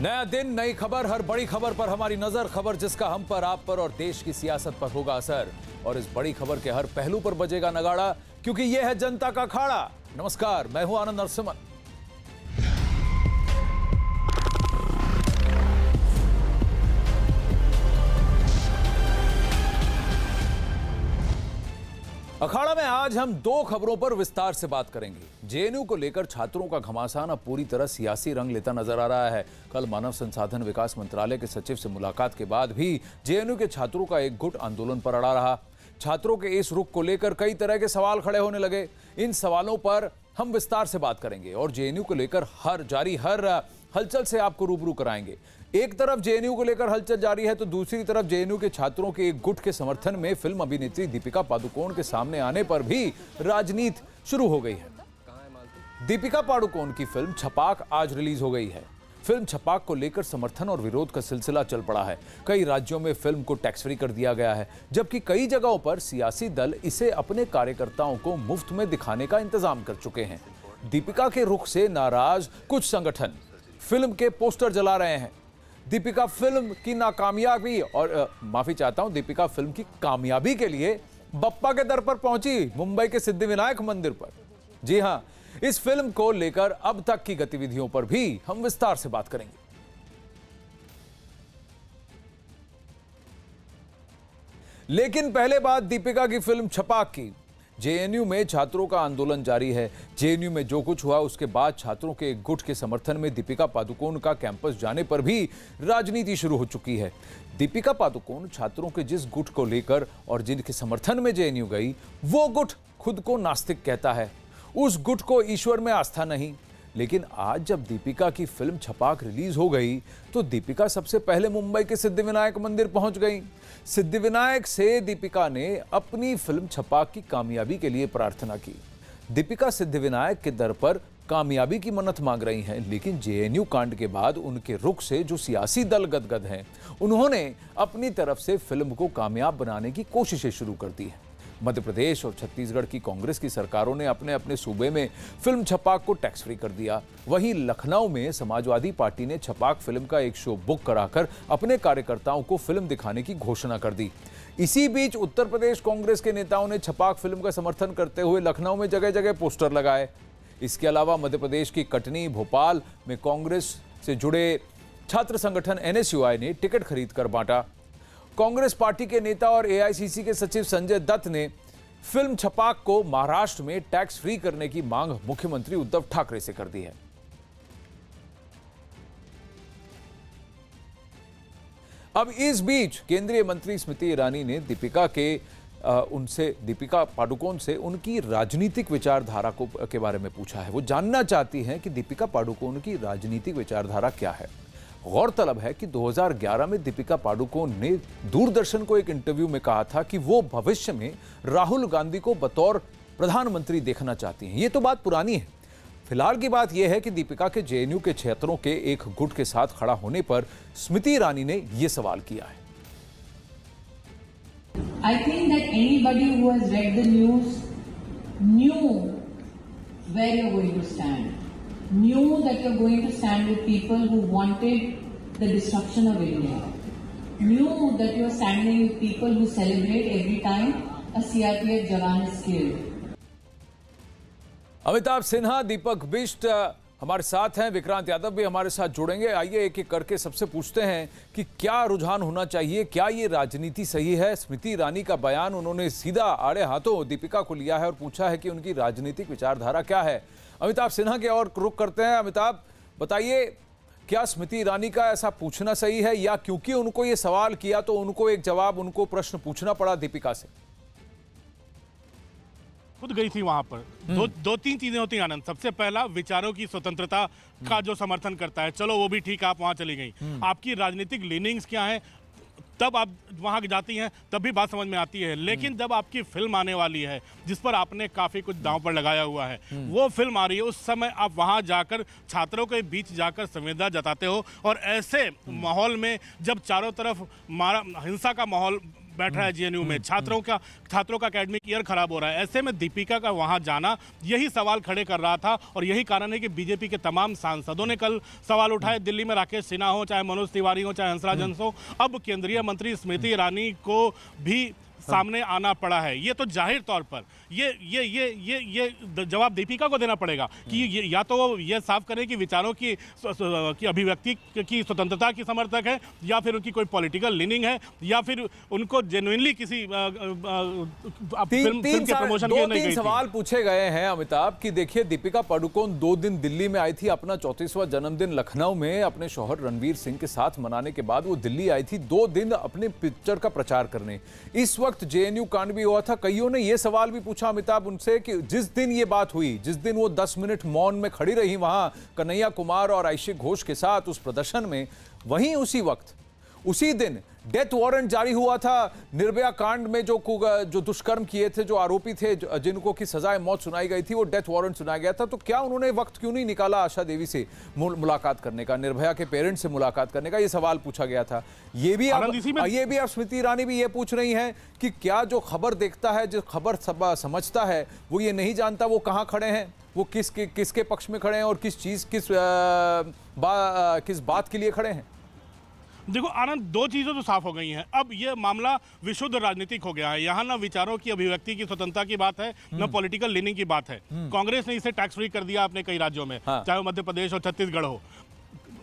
नया दिन, नई खबर, हर बड़ी खबर पर हमारी नजर। खबर जिसका हम पर, आप पर और देश की सियासत पर होगा असर। और इस बड़ी खबर के हर पहलू पर बजेगा नगाड़ा, क्योंकि यह है जनता का अखाड़ा। नमस्कार, मैं हूं आनंद नरसिम्हन। अखाड़ा में आज हम दो खबरों पर विस्तार से बात करेंगे। जेएनयू को लेकर छात्रों का घमासान अब पूरी तरह सियासी रंग लेता नजर आ रहा है। कल मानव संसाधन विकास मंत्रालय के सचिव से मुलाकात के बाद भी जेएनयू के छात्रों का एक गुट आंदोलन पर अड़ा रहा। छात्रों के इस रुख को लेकर कई तरह के सवाल खड़े होने लगे। इन सवालों पर हम विस्तार से बात करेंगे और जेएनयू को लेकर हर हलचल से आपको रूबरू कराएंगे। एक तरफ जेएनयू को लेकर हलचल जारी है तो दूसरी तरफ जेएनयू के छात्रों के एक गुट के समर्थन में फिल्म अभिनेत्री दीपिका पादुकोण के सामने आने पर भी राजनीति शुरू हो गई है। दीपिका पादुकोण की फिल्म छपाक आज रिलीज हो गई है। फिल्म छपाक को लेकर समर्थन और विरोध का सिलसिला चल पड़ा है। कई राज्यों में फिल्म को टैक्स फ्री कर दिया गया है, जबकि कई जगहों पर सियासी दल इसे अपने कार्यकर्ताओं को मुफ्त में दिखाने का इंतजाम कर चुके हैं। दीपिका के रुख से नाराज कुछ संगठन फिल्म के पोस्टर जला रहे हैं। दीपिका फिल्म की नाकामयाबी और माफी चाहता हूं, दीपिका फिल्म की कामयाबी के लिए बप्पा के दर पर पहुंची मुंबई के सिद्धिविनायक मंदिर पर। जी हां, इस फिल्म को लेकर अब तक की गतिविधियों पर भी हम विस्तार से बात करेंगे। लेकिन पहले बात दीपिका की फिल्म छपाक की। जेएनयू में छात्रों का आंदोलन जारी है। जेएनयू में जो कुछ हुआ उसके बाद छात्रों के एक गुट के समर्थन में दीपिका पादुकोण का कैंपस जाने पर भी राजनीति शुरू हो चुकी है। दीपिका पादुकोण छात्रों के जिस गुट को लेकर और जिनके समर्थन में जेएनयू गई, वो गुट खुद को नास्तिक कहता है। उस गुट को ईश्वर में आस्था नहीं। लेकिन आज जब दीपिका की फिल्म छपाक रिलीज हो गई तो दीपिका सबसे पहले मुंबई के सिद्धिविनायक मंदिर पहुंच गई। सिद्धिविनायक से दीपिका ने अपनी फिल्म छपाक की कामयाबी के लिए प्रार्थना की। दीपिका सिद्धिविनायक के दर पर कामयाबी की मन्नत मांग रही हैं, लेकिन जेएनयू कांड के बाद उनके रुख से जो सियासी दल गदगद हैं, उन्होंने अपनी तरफ से फिल्म को कामयाब बनाने की कोशिशें शुरू कर दी हैं। मध्य प्रदेश और छत्तीसगढ़ की कांग्रेस की सरकारों ने अपने अपने सूबे में फिल्म छपाक को टैक्स फ्री कर दिया। वहीं लखनऊ में समाजवादी पार्टी ने छपाक फिल्म का एक शो बुक कराकर अपने कार्यकर्ताओं को फिल्म दिखाने की घोषणा कर दी। इसी बीच उत्तर प्रदेश कांग्रेस के नेताओं ने छपाक फिल्म का समर्थन करते हुए लखनऊ में जगह जगह पोस्टर लगाए। इसके अलावा मध्य प्रदेश की कटनी, भोपाल में कांग्रेस से जुड़े छात्र संगठन एनएसयूआई ने टिकट खरीद कर बांटा। कांग्रेस पार्टी के नेता और एआईसीसी के सचिव संजय दत्त ने फिल्म छपाक को महाराष्ट्र में टैक्स फ्री करने की मांग मुख्यमंत्री उद्धव ठाकरे से कर दी है। अब इस बीच केंद्रीय मंत्री स्मृति ईरानी ने दीपिका पादुकोण से उनकी राजनीतिक विचारधारा के बारे में पूछा है। वो जानना चाहती हैं कि दीपिका पादुकोण की राजनीतिक विचारधारा क्या है। गौरतलब है कि 2011 में दीपिका पादुकोण ने दूरदर्शन को एक इंटरव्यू में कहा था कि वो भविष्य में राहुल गांधी को बतौर प्रधानमंत्री देखना चाहती हैं। ये तो बात पुरानी है। फिलहाल की बात यह है कि दीपिका के जेएनयू के छात्रों के एक गुट के साथ खड़ा होने पर स्मृति ईरानी ने यह सवाल किया है। I think that anybody who has read the news knew where you're going to stand. Knew that you're going to stand with people who wanted the destruction of India. Knew that you're standing with people who celebrate every time a CRPF jawan is killed. Amitabh Sinha, दीपक बिष्ट हमारे साथ हैं, विक्रांत यादव भी हमारे साथ जुड़ेंगे। आइए एक एक करके सबसे पूछते हैं कि क्या रुझान होना चाहिए, क्या ये राजनीति सही है। स्मृति ईरानी का बयान उन्होंने सीधा आड़े हाथों दीपिका को लिया है और पूछा है कि उनकी राजनीतिक विचारधारा क्या है। अमिताभ सिन्हा के और रुख करते हैं। अमिताभ, बताइए, क्या स्मृति ईरानी का ऐसा पूछना सही है, या क्योंकि उनको ये सवाल किया तो उनको एक जवाब, उनको प्रश्न पूछना पड़ा दीपिका से? खुद गई थी वहां पर। दो तीन चीजें होती हैं आनंद। सबसे पहला, विचारों की स्वतंत्रता का जो समर्थन करता है, चलो वो भी ठीक है, आप वहां चली गई। आपकी राजनीतिक लीनिंग्स क्या है, तब आप वहां जाती हैं तब भी बात समझ में आती है। लेकिन जब आपकी फिल्म आने वाली है जिस पर आपने काफी कुछ दांव पर लगाया हुआ है, वो फिल्म आ रही है, उस समय आप वहां जाकर छात्रों के बीच जाकर संवेदना जताते हो। और ऐसे माहौल में जब चारों तरफ हिंसा का माहौल बैठ रहा है जेएनयू में, छात्रों का एकेडमिक ईयर खराब हो रहा है। ऐसे में दीपिका का वहां जाना यही सवाल खड़े कर रहा था और यही कारण है कि बीजेपी के तमाम सांसदों ने कल सवाल उठाए। दिल्ली में राकेश सिन्हा हो, चाहे मनोज तिवारी हो, चाहे हंसराज हंस हो, अब केंद्रीय मंत्री स्मृति ईरानी को भी सामने आना पड़ा है। ये तो जाहिर तौर पर ये जवाब दीपिका को देना पड़ेगा कि या तो वो ये साफ करें कि विचारों की अभिव्यक्ति की स्वतंत्रता की समर्थक है, या फिर उनकी कोई पॉलिटिकल लीनिंग है, या फिर उनको जेन्युइनली किसी फिल्म के प्रमोशन के लिए नहीं गई थी। सवाल पूछे गए हैं अमिताभ कि देखिए, दीपिका पादुकोण 2 दिन दिल्ली में आई थी, अपना 34वां जन्मदिन लखनऊ में अपने शौहर रणवीर सिंह के साथ मनाने के बाद वो दिल्ली आई थी 2 दिन अपने पिक्चर का प्रचार करने। इस वक्त जेएनयू कांड भी हुआ था। कईयों ने यह सवाल भी पूछा अमिताभ उनसे कि जिस दिन ये बात हुई, जिस दिन वो 10 मिनट मौन में खड़ी रही वहां कन्हैया कुमार और आयशी घोष के साथ उस प्रदर्शन में, वहीं उसी वक्त उसी दिन डेथ वारंट जारी हुआ था निर्भया कांड में। जो दुष्कर्म किए थे, जो आरोपी थे, जिनको की सजाए मौत सुनाई गई थी, वो डेथ वारंट सुनाया गया था। तो क्या उन्होंने वक्त क्यों नहीं निकाला आशा देवी से मुलाकात करने का, निर्भया के पेरेंट्स से मुलाकात करने का? ये सवाल पूछा गया था। ये भी अब स्मृति ईरानी भी ये पूछ रही हैं कि क्या जो खबर देखता है, जो खबर समझता है, वो ये नहीं जानता वो कहाँ खड़े हैं, वो किसके पक्ष में खड़े हैं और किस बात के लिए खड़े हैं? देखो आनंद, 2 चीजें तो साफ हो गई हैं। अब ये मामला विशुद्ध राजनीतिक हो गया है। यहाँ ना विचारों की अभिव्यक्ति की स्वतंत्रता की बात है, न पॉलिटिकल लीनिंग की बात है। कांग्रेस ने इसे टैक्स फ्री कर दिया अपने कई राज्यों में, चाहे वो मध्य प्रदेश हो, छत्तीसगढ़ हो।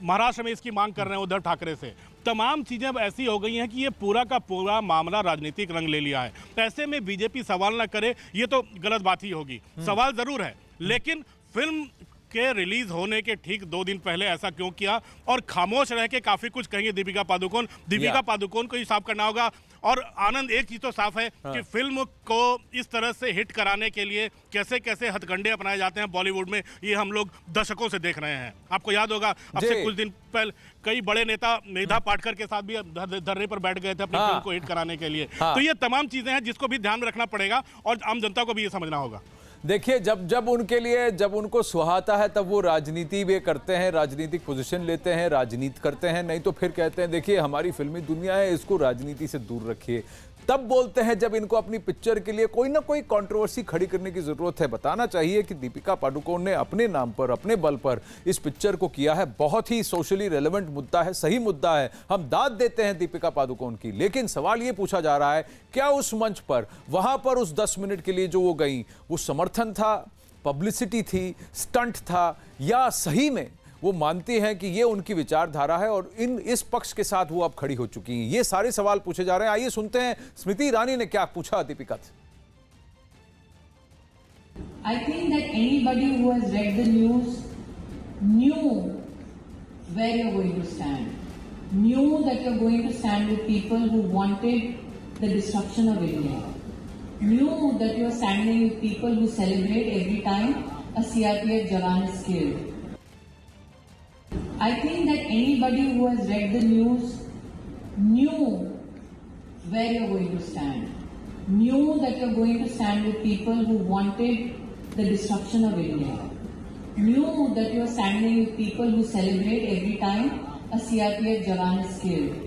महाराष्ट्र में इसकी मांग कर रहे हैं उद्धव ठाकरे से। तमाम चीजें अब ऐसी हो गई हैं कि ये पूरा का पूरा मामला राजनीतिक रंग ले लिया है। ऐसे में बीजेपी सवाल ना करे, ये तो गलत बात ही होगी। सवाल जरूर है, लेकिन फिल्म के रिलीज होने के ठीक 2 दिन पहले ऐसा क्यों किया? और खामोश रह के काफी कुछ कहेंगे दीपिका पादुकोण को ही साफ करना होगा। और आनंद, एक चीज तो साफ है कि फिल्म को इस तरह से हिट कराने के लिए कैसे कैसे हथकंडे अपनाए जाते हैं बॉलीवुड में, ये हम लोग दशकों से देख रहे हैं। आपको याद होगा, अब से कुछ दिन पहले कई बड़े नेता मेधा पाटकर के साथ भी धरने पर बैठ गए थे अपनी फिल्म को हिट कराने के लिए। तो ये तमाम चीजें हैं जिसको भी ध्यान में रखना पड़ेगा और आम जनता को भी ये समझना होगा। देखिए, जब उनको सुहाता है तब वो राजनीति भी करते हैं, राजनीतिक पोजीशन लेते हैं, राजनीति करते हैं, नहीं तो फिर कहते हैं देखिए हमारी फिल्मी दुनिया है, इसको राजनीति से दूर रखिए। तब बोलते हैं जब इनको अपनी पिक्चर के लिए कोई ना कोई कंट्रोवर्सी खड़ी करने की जरूरत है। बताना चाहिए कि दीपिका पादुकोण ने अपने नाम पर, अपने बल पर इस पिक्चर को किया है। बहुत ही सोशली रेलेवेंट मुद्दा है, सही मुद्दा है, हम दाद देते हैं दीपिका पादुकोण की। लेकिन सवाल ये पूछा जा रहा है, क्या उस मंच पर, वहां पर उस 10 मिनट के लिए जो वो गई, वो समर्थन था, पब्लिसिटी थी, स्टंट था, या सही में वो मानती हैं कि ये उनकी विचारधारा है और इस पक्ष के साथ वो अब खड़ी हो चुकी हैं? ये सारे सवाल पूछे जा रहे हैं। आइए सुनते हैं स्मृति ईरानी ने क्या पूछा दीपिका से। I think that anybody who has read the news knew where you're going to stand, knew that you're going to stand with people who wanted the destruction of India, knew that you're standing with people who celebrate every time a CRPF Jawan is killed. I think that anybody who has read the news knew where you're going to stand, knew that you're going to stand with people who wanted the destruction of India, knew that you're standing with people who celebrate every time a CRPF Jawan is killed.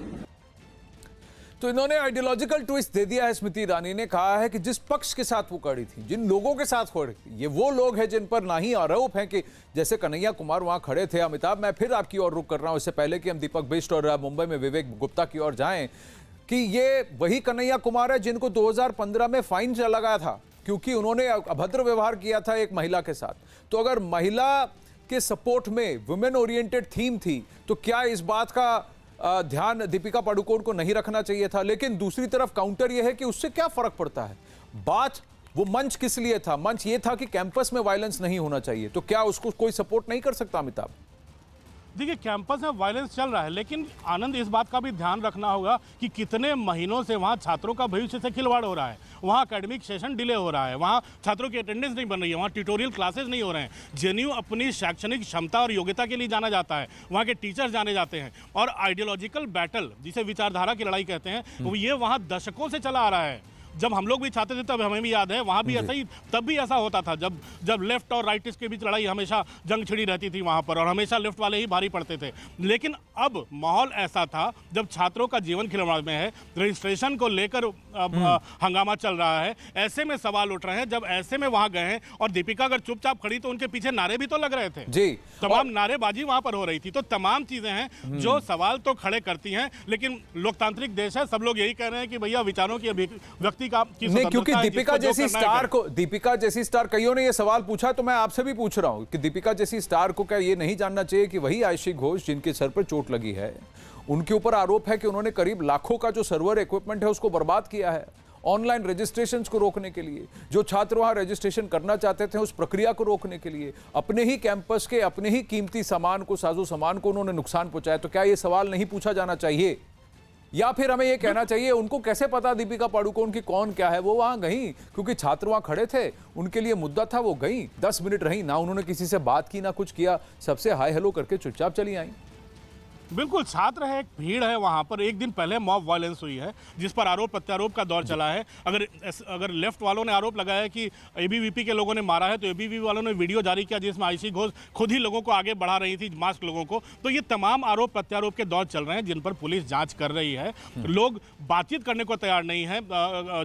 तो इन्होंने ideological twist दे दिया है। स्मृति ईरानी ने कहा है कि जिस पक्ष के साथ वो खड़ी थी, जिन लोगों के साथ खड़ी थी, ये वो लोग हैं जिन पर ना ही आरोप है कि जैसे कन्हैया कुमार वहां खड़े थे। अमिताभ, मैं फिर आपकी ओर रुख कर रहा हूं, इससे पहले कि हम दीपक बिष्ट और मुंबई में विवेक गुप्ता की ओर जाएं, कि ये वही कन्हैया कुमार है जिनको 2015 में फाइन लगा था क्योंकि उन्होंने अभद्र व्यवहार किया था एक महिला के साथ। तो अगर महिला के सपोर्ट में वुमेन ओरिएंटेड थीम थी, तो क्या इस बात का ध्यान दीपिका पादुकोण को नहीं रखना चाहिए था? लेकिन दूसरी तरफ काउंटर यह है कि उससे क्या फर्क पड़ता है? बात, वो मंच किस लिए था? मंच ये था कि कैंपस में वायलेंस नहीं होना चाहिए। तो क्या उसको कोई सपोर्ट नहीं कर सकता अमिताभ? देखिए, कैंपस में वायलेंस चल रहा है, लेकिन आनंद, इस बात का भी ध्यान रखना होगा कि कितने महीनों से वहाँ छात्रों का भविष्य से खिलवाड़ हो रहा है। वहाँ एकेडमिक सेशन डिले हो रहा है, वहाँ छात्रों की अटेंडेंस नहीं बन रही है, वहाँ ट्यूटोरियल क्लासेस नहीं हो रहे हैं। जेएनयू अपनी शैक्षणिक क्षमता और योग्यता के लिए जाना जाता है, वहाँ के टीचर्स जाने जाते हैं। और आइडियोलॉजिकल बैटल, जिसे विचारधारा की लड़ाई कहते हैं, वो ये वहाँ दशकों से चला आ रहा है। जब हम लोग भी छात्र थे तब हमें भी याद है, वहां भी ऐसा ही, तब भी ऐसा होता था, जब लेफ्ट और राइटिस्ट के बीच लड़ाई हमेशा जंग छिड़ी रहती थी वहां पर, और हमेशा लेफ्ट वाले ही भारी पड़ते थे। लेकिन अब माहौल ऐसा था, जब छात्रों का जीवन खिलवाड़ में है, रजिस्ट्रेशन को लेकर हंगामा चल रहा है, ऐसे में सवाल उठ रहे हैं। जब ऐसे में वहां गए हैं और दीपिका अगर चुपचाप खड़ी तो उनके पीछे नारे भी तो लग रहे थे जी, तमाम नारेबाजी वहां पर हो रही थी। तो तमाम चीजें हैं जो सवाल तो खड़े करती हैं, लेकिन लोकतांत्रिक देश है, सब लोग यही कह रहे हैं कि भैया विचारों की व्यक्ति का नहीं, क्योंकि दीपिका जैसी स्टार कईयों ने ये सवाल पूछा, तो मैं आपसे भी पूछ रहा हूं कि दीपिका जैसी स्टार को क्या ये नहीं जानना चाहिए कि वही आयशी घोष जिनके सर पर चोट लगी है, उनके ऊपर आरोप है कि उन्होंने करीब लाखों का जो सर्वर इक्विपमेंट है उसको बर्बाद किया है ऑनलाइन रजिस्ट्रेशंस को रोकने के लिए। जो छात्र वहां रजिस्ट्रेशन करना चाहते थे उस प्रक्रिया को रोकने के लिए अपने ही कैंपस के अपने ही कीमती सामान को, साजो सामान को उन्होंने नुकसान पहुंचाया। तो क्या यह सवाल नहीं पूछा जाना चाहिए, या फिर हमें यह कहना चाहिए उनको कैसे पता दीपिका पादुकोण की कौन क्या है? वो वहां गई क्योंकि छात्र वहां खड़े थे, उनके लिए मुद्दा था, वो गई, 10 मिनट रही ना, उन्होंने किसी से बात की ना कुछ किया, सबसे हाय हेलो करके चुपचाप चली आई। बिल्कुल, छात्र है, एक भीड़ है वहां पर। एक दिन पहले मॉब वायलेंस हुई है जिस पर आरोप प्रत्यारोप का दौर चला है। अगर लेफ्ट वालों ने आरोप लगाया कि एबीवीपी के लोगों ने मारा है, तो एबीवीपी वालों ने वीडियो जारी किया जिसमें आयशी घोष खुद ही लोगों को आगे बढ़ा रही थी, मास्क लोगों को। तो ये तमाम आरोप प्रत्यारोप के दौर चल रहे हैं जिन पर पुलिस जांच कर रही है। लोग बातचीत करने को तैयार नहीं है।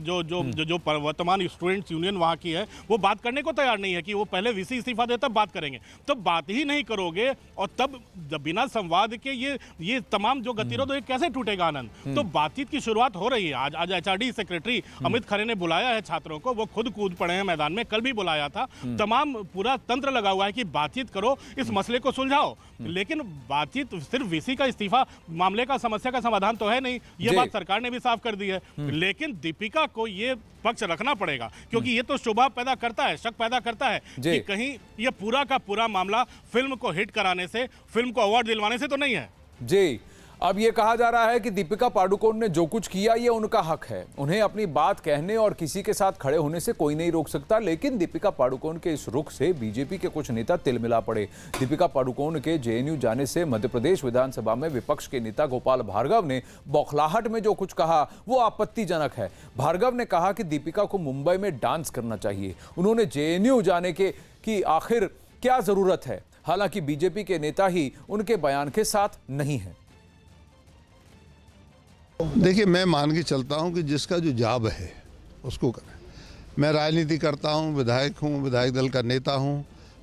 जो वर्तमान स्टूडेंट्स यूनियन वहां की है वो बात करने को तैयार नहीं है कि वो पहले वीसी इस्तीफा दे तब बात करेंगे। तो बात ही नहीं करोगे और तब बिना संवाद के ये तमाम जो गतिरोध है कैसे टूटेगा आनंद? तो बातचीत की शुरुआत हो रही है। आज एचआरडी सेक्रेटरी अमित खरे ने बुलाया है छात्रों को, वो खुद कूद पड़े हैं मैदान में, कल भी बुलाया था। तमाम पूरा तंत्र लगा हुआ है कि बातचीत करो, इस मसले को सुलझाओ। लेकिन बातचीत सिर्फ वीसी का इस्तीफा मामले का, समस्या का समाधान तो है नहीं, ये बात सरकार ने भी साफ कर दी है। लेकिन दीपिका को ये पक्ष रखना पड़ेगा, क्योंकि ये तो शुभा पैदा करता है, शक पैदा करता है कि कहीं ये पूरा का पूरा मामला फिल्म को हिट कराने से, फिल्म को अवार्ड दिलवाने से तो नहीं है। जी, अब यह कहा जा रहा है कि दीपिका पादुकोण ने जो कुछ किया ये उनका हक है, उन्हें अपनी बात कहने और किसी के साथ खड़े होने से कोई नहीं रोक सकता। लेकिन दीपिका पादुकोण के इस रुख से बीजेपी के कुछ नेता तिलमिला पड़े। दीपिका पादुकोण के जेएनयू जाने से मध्य प्रदेश विधानसभा में विपक्ष के नेता गोपाल भार्गव ने बौखलाहट में जो कुछ कहा वो आपत्तिजनक है। भार्गव ने कहा कि दीपिका को मुंबई में डांस करना चाहिए, उन्होंने जेएनयू जाने की आखिर क्या जरूरत है? हालांकि बीजेपी के नेता ही उनके बयान के साथ नहीं है। देखिए, मैं मान के चलता हूं कि जिसका जो जॉब है उसको करें। मैं राजनीति करता हूं, विधायक हूं, विधायक दल का नेता हूं।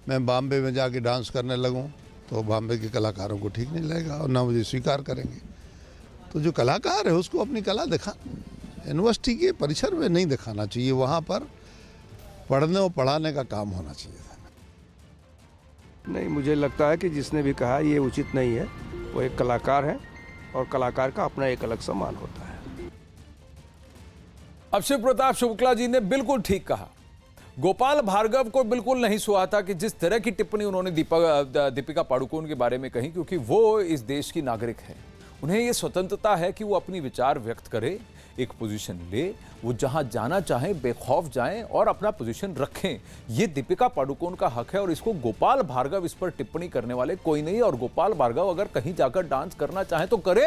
मैं बॉम्बे में जाके डांस करने लगूं तो बॉम्बे के कलाकारों को ठीक नहीं लगेगा और ना मुझे स्वीकार करेंगे। तो जो कलाकार है उसको अपनी कला दिखा, यूनिवर्सिटी के परिसर में नहीं दिखाना चाहिए, वहाँ पर पढ़ने और पढ़ाने का काम होना चाहिए। नहीं, मुझे लगता है कि जिसने भी कहा ये उचित नहीं है। वो एक कलाकार है और कलाकार का अपना एक अलग सम्मान होता है। अब शिव प्रताप शुक्ला जी ने बिल्कुल ठीक कहा। गोपाल भार्गव को बिल्कुल नहीं सुहाता कि जिस तरह की टिप्पणी उन्होंने दीपिका पादुकोण के बारे में कही, क्योंकि वो इस देश की नागरिक है। उन्हें यह स्वतंत्रता है कि वो अपनी विचार व्यक्त करे, एक पोजीशन ले, वो जहां जाना चाहें बेखौफ जाएं और अपना पोजीशन रखें। ये दीपिका पादुकोण का हक है और इसको गोपाल भार्गव, इस पर टिप्पणी करने वाले कोई नहीं। और गोपाल भार्गव अगर कहीं जाकर डांस करना चाहें तो करे,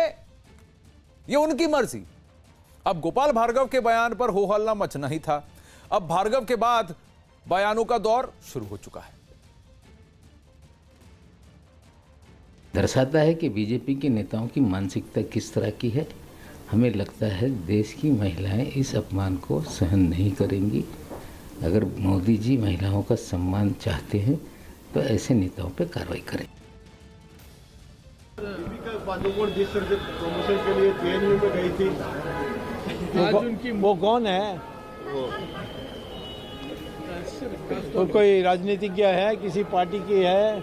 ये उनकी मर्जी। अब गोपाल भार्गव के बयान पर हो हल्ला मचना ही था। अब भार्गव के बाद बयानों का दौर शुरू हो चुका है। दर्शाता है कि बीजेपी के नेताओं की मानसिकता किस तरह की है। हमें लगता है देश की महिलाएं इस अपमान को सहन नहीं करेंगी। अगर मोदी जी महिलाओं का सम्मान चाहते हैं तो ऐसे नेताओं पर कार्रवाई करें। दीपिका पादुकोण जिस तरह से प्रमोशन के लिए जेएनयू में गई थी, आज उनकी वो कौन है? वो कोई राजनीतिज्ञ है, किसी पार्टी की है?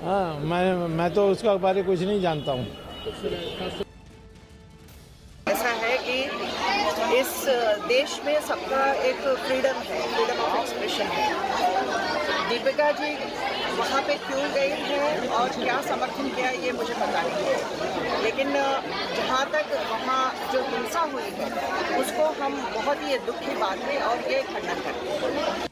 हाँ, मैं तो उसका बारे कुछ नहीं जानता हूँ। ऐसा है कि इस देश में सबका एक फ्रीडम है, फ्रीडम ऑफ एक्सप्रेशन है। दीपिका जी वहाँ पे क्यों गई है और क्या समर्थन किया ये मुझे पता नहीं है, लेकिन जहाँ तक वहाँ जो हिंसा हुई है उसको हम बहुत ही दुख की बात है और ये खंडन करते हैं।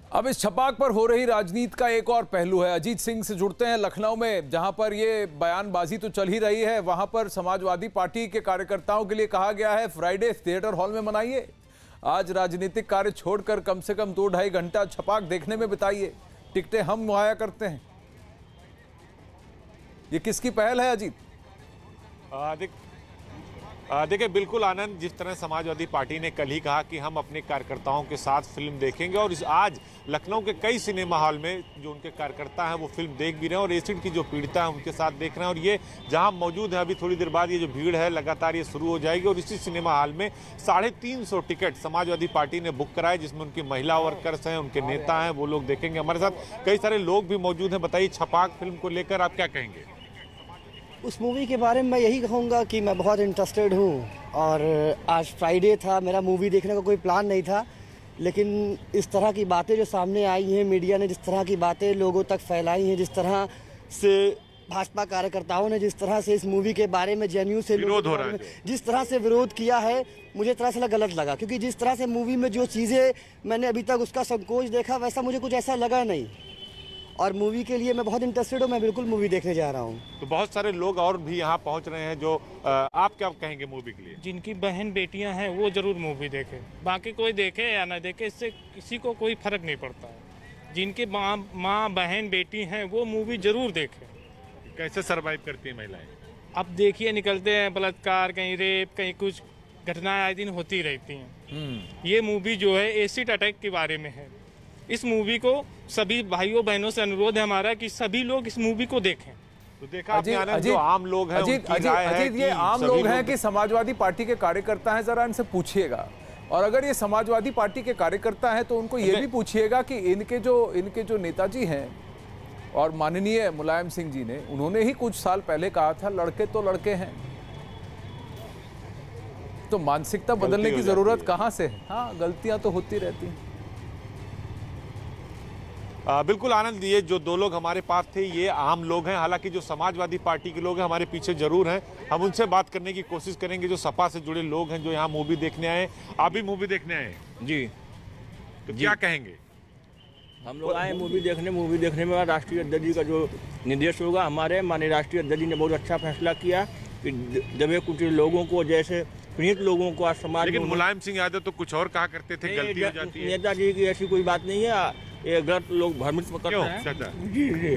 अब इस छपाक पर हो रही राजनीति का एक और पहलू है। अजीत सिंह से जुड़ते हैं लखनऊ में, जहां पर ये बयानबाजी तो चल ही रही है। वहां पर समाजवादी पार्टी के कार्यकर्ताओं के लिए कहा गया है फ्राइडे थिएटर हॉल में मनाइए। आज राजनीतिक कार्य छोड़कर कम से कम 2-2.5 घंटा छपाक देखने में बिताइए। टिकटें हम मुहैया करते हैं। ये किसकी पहल है अजीत? देखिए बिल्कुल आनंद, जिस तरह समाजवादी पार्टी ने कल ही कहा कि हम अपने कार्यकर्ताओं के साथ फिल्म देखेंगे, और आज लखनऊ के कई सिनेमा हॉल में जो उनके कार्यकर्ता हैं वो फिल्म देख भी रहे हैं और एसिड की जो पीड़िता है उनके साथ देख रहे हैं। और ये जहां मौजूद है, अभी थोड़ी देर बाद ये जो भीड़ है लगातार ये शुरू हो जाएगी। और इसी सिनेमा हॉल में 350 टिकट समाजवादी पार्टी ने बुक कराए, जिसमें उनकी महिला वर्कर्स हैं, उनके नेता हैं, वो लोग देखेंगे। हमारे साथ कई सारे लोग भी मौजूद हैं। बताइए, छपाक फिल्म को लेकर आप क्या कहेंगे? उस मूवी के बारे में मैं यही कहूँगा कि मैं बहुत इंटरेस्टेड हूँ, और आज फ्राइडे था, मेरा मूवी देखने का कोई प्लान नहीं था, लेकिन इस तरह की बातें जो सामने आई हैं, मीडिया ने जिस तरह की बातें लोगों तक फैलाई हैं, जिस तरह से भाजपा कार्यकर्ताओं ने जिस तरह से इस मूवी के बारे में जेएनयू से विरोध हो रहा है, जिस तरह से विरोध किया है, मुझे तरह से गलत लगा। क्योंकि जिस तरह से मूवी में जो चीज़ें मैंने अभी तक उसका संकोच देखा, वैसा मुझे कुछ ऐसा लगा नहीं। और मूवी के लिए मैं बहुत इंटरेस्टेड हूँ, मैं बिल्कुल मूवी देखने जा रहा हूँ। तो बहुत सारे लोग और भी यहाँ पहुँच रहे हैं, जो आप क्या कहेंगे मूवी के लिए? जिनकी बहन बेटियां हैं वो जरूर मूवी देखें, बाकी कोई देखे या ना देखे इससे किसी को कोई फर्क नहीं पड़ता है। जिनके माँ बहन बेटी हैं वो मूवी जरूर देखें। कैसे सरवाइव करती हैं महिलाएं? अब देखिए, निकलते हैं बलात्कार, कहीं रेप, कहीं कुछ घटनाएं आए दिन होती रहती हैं। ये मूवी जो है एसिड अटैक के बारे में है। इस मूवी को सभी भाइयों बहनों से अनुरोध है हमारा कि सभी लोग इस मूवी को देखें। तो देखा आपने आनंद, जो आम लोग हैं उनकी राय है कि ये आम लोग हैं कि समाजवादी पार्टी के कार्यकर्ता हैं, जरा इनसे पूछिएगा। और अगर ये समाजवादी पार्टी के कार्यकर्ता हैं तो उनको ये भी पूछिएगा कि इनके जो नेताजी हैं और माननीय मुलायम सिंह जी ने, उन्होंने ही कुछ साल पहले कहा था लड़के तो लड़के हैं। तो मानसिकता बदलने की जरूरत कहां से है? हाँ, गलतियां तो होती रहती हैं। बिल्कुल आनंद, ये जो दो लोग हमारे पास थे ये आम लोग हैं। हालांकि जो समाजवादी पार्टी के लोग हैं हमारे पीछे जरूर हैं, हम उनसे बात करने की कोशिश करेंगे। जो सपा से जुड़े लोग हैं जो यहाँ मूवी देखने आए, आप भी मूवी देखने आए? जी। तो क्या कहेंगे? हम लोग आए मूवी देखने में राष्ट्रीय अध्यक्ष जी का जो निर्देश होगा, हमारे माननीय राष्ट्रीय अध्यक्ष जी ने बहुत अच्छा फैसला किया कि दबे कुछ लोगों को, जैसे पीड़ित लोगों को आज समाज। लेकिन मुलायम सिंह यादव तो कुछ और कहा करते थे, गलती हो जाती है। नेताजी की ऐसी कोई बात नहीं है, ये गलत लोग भ्रमित करते हैं। जी जी,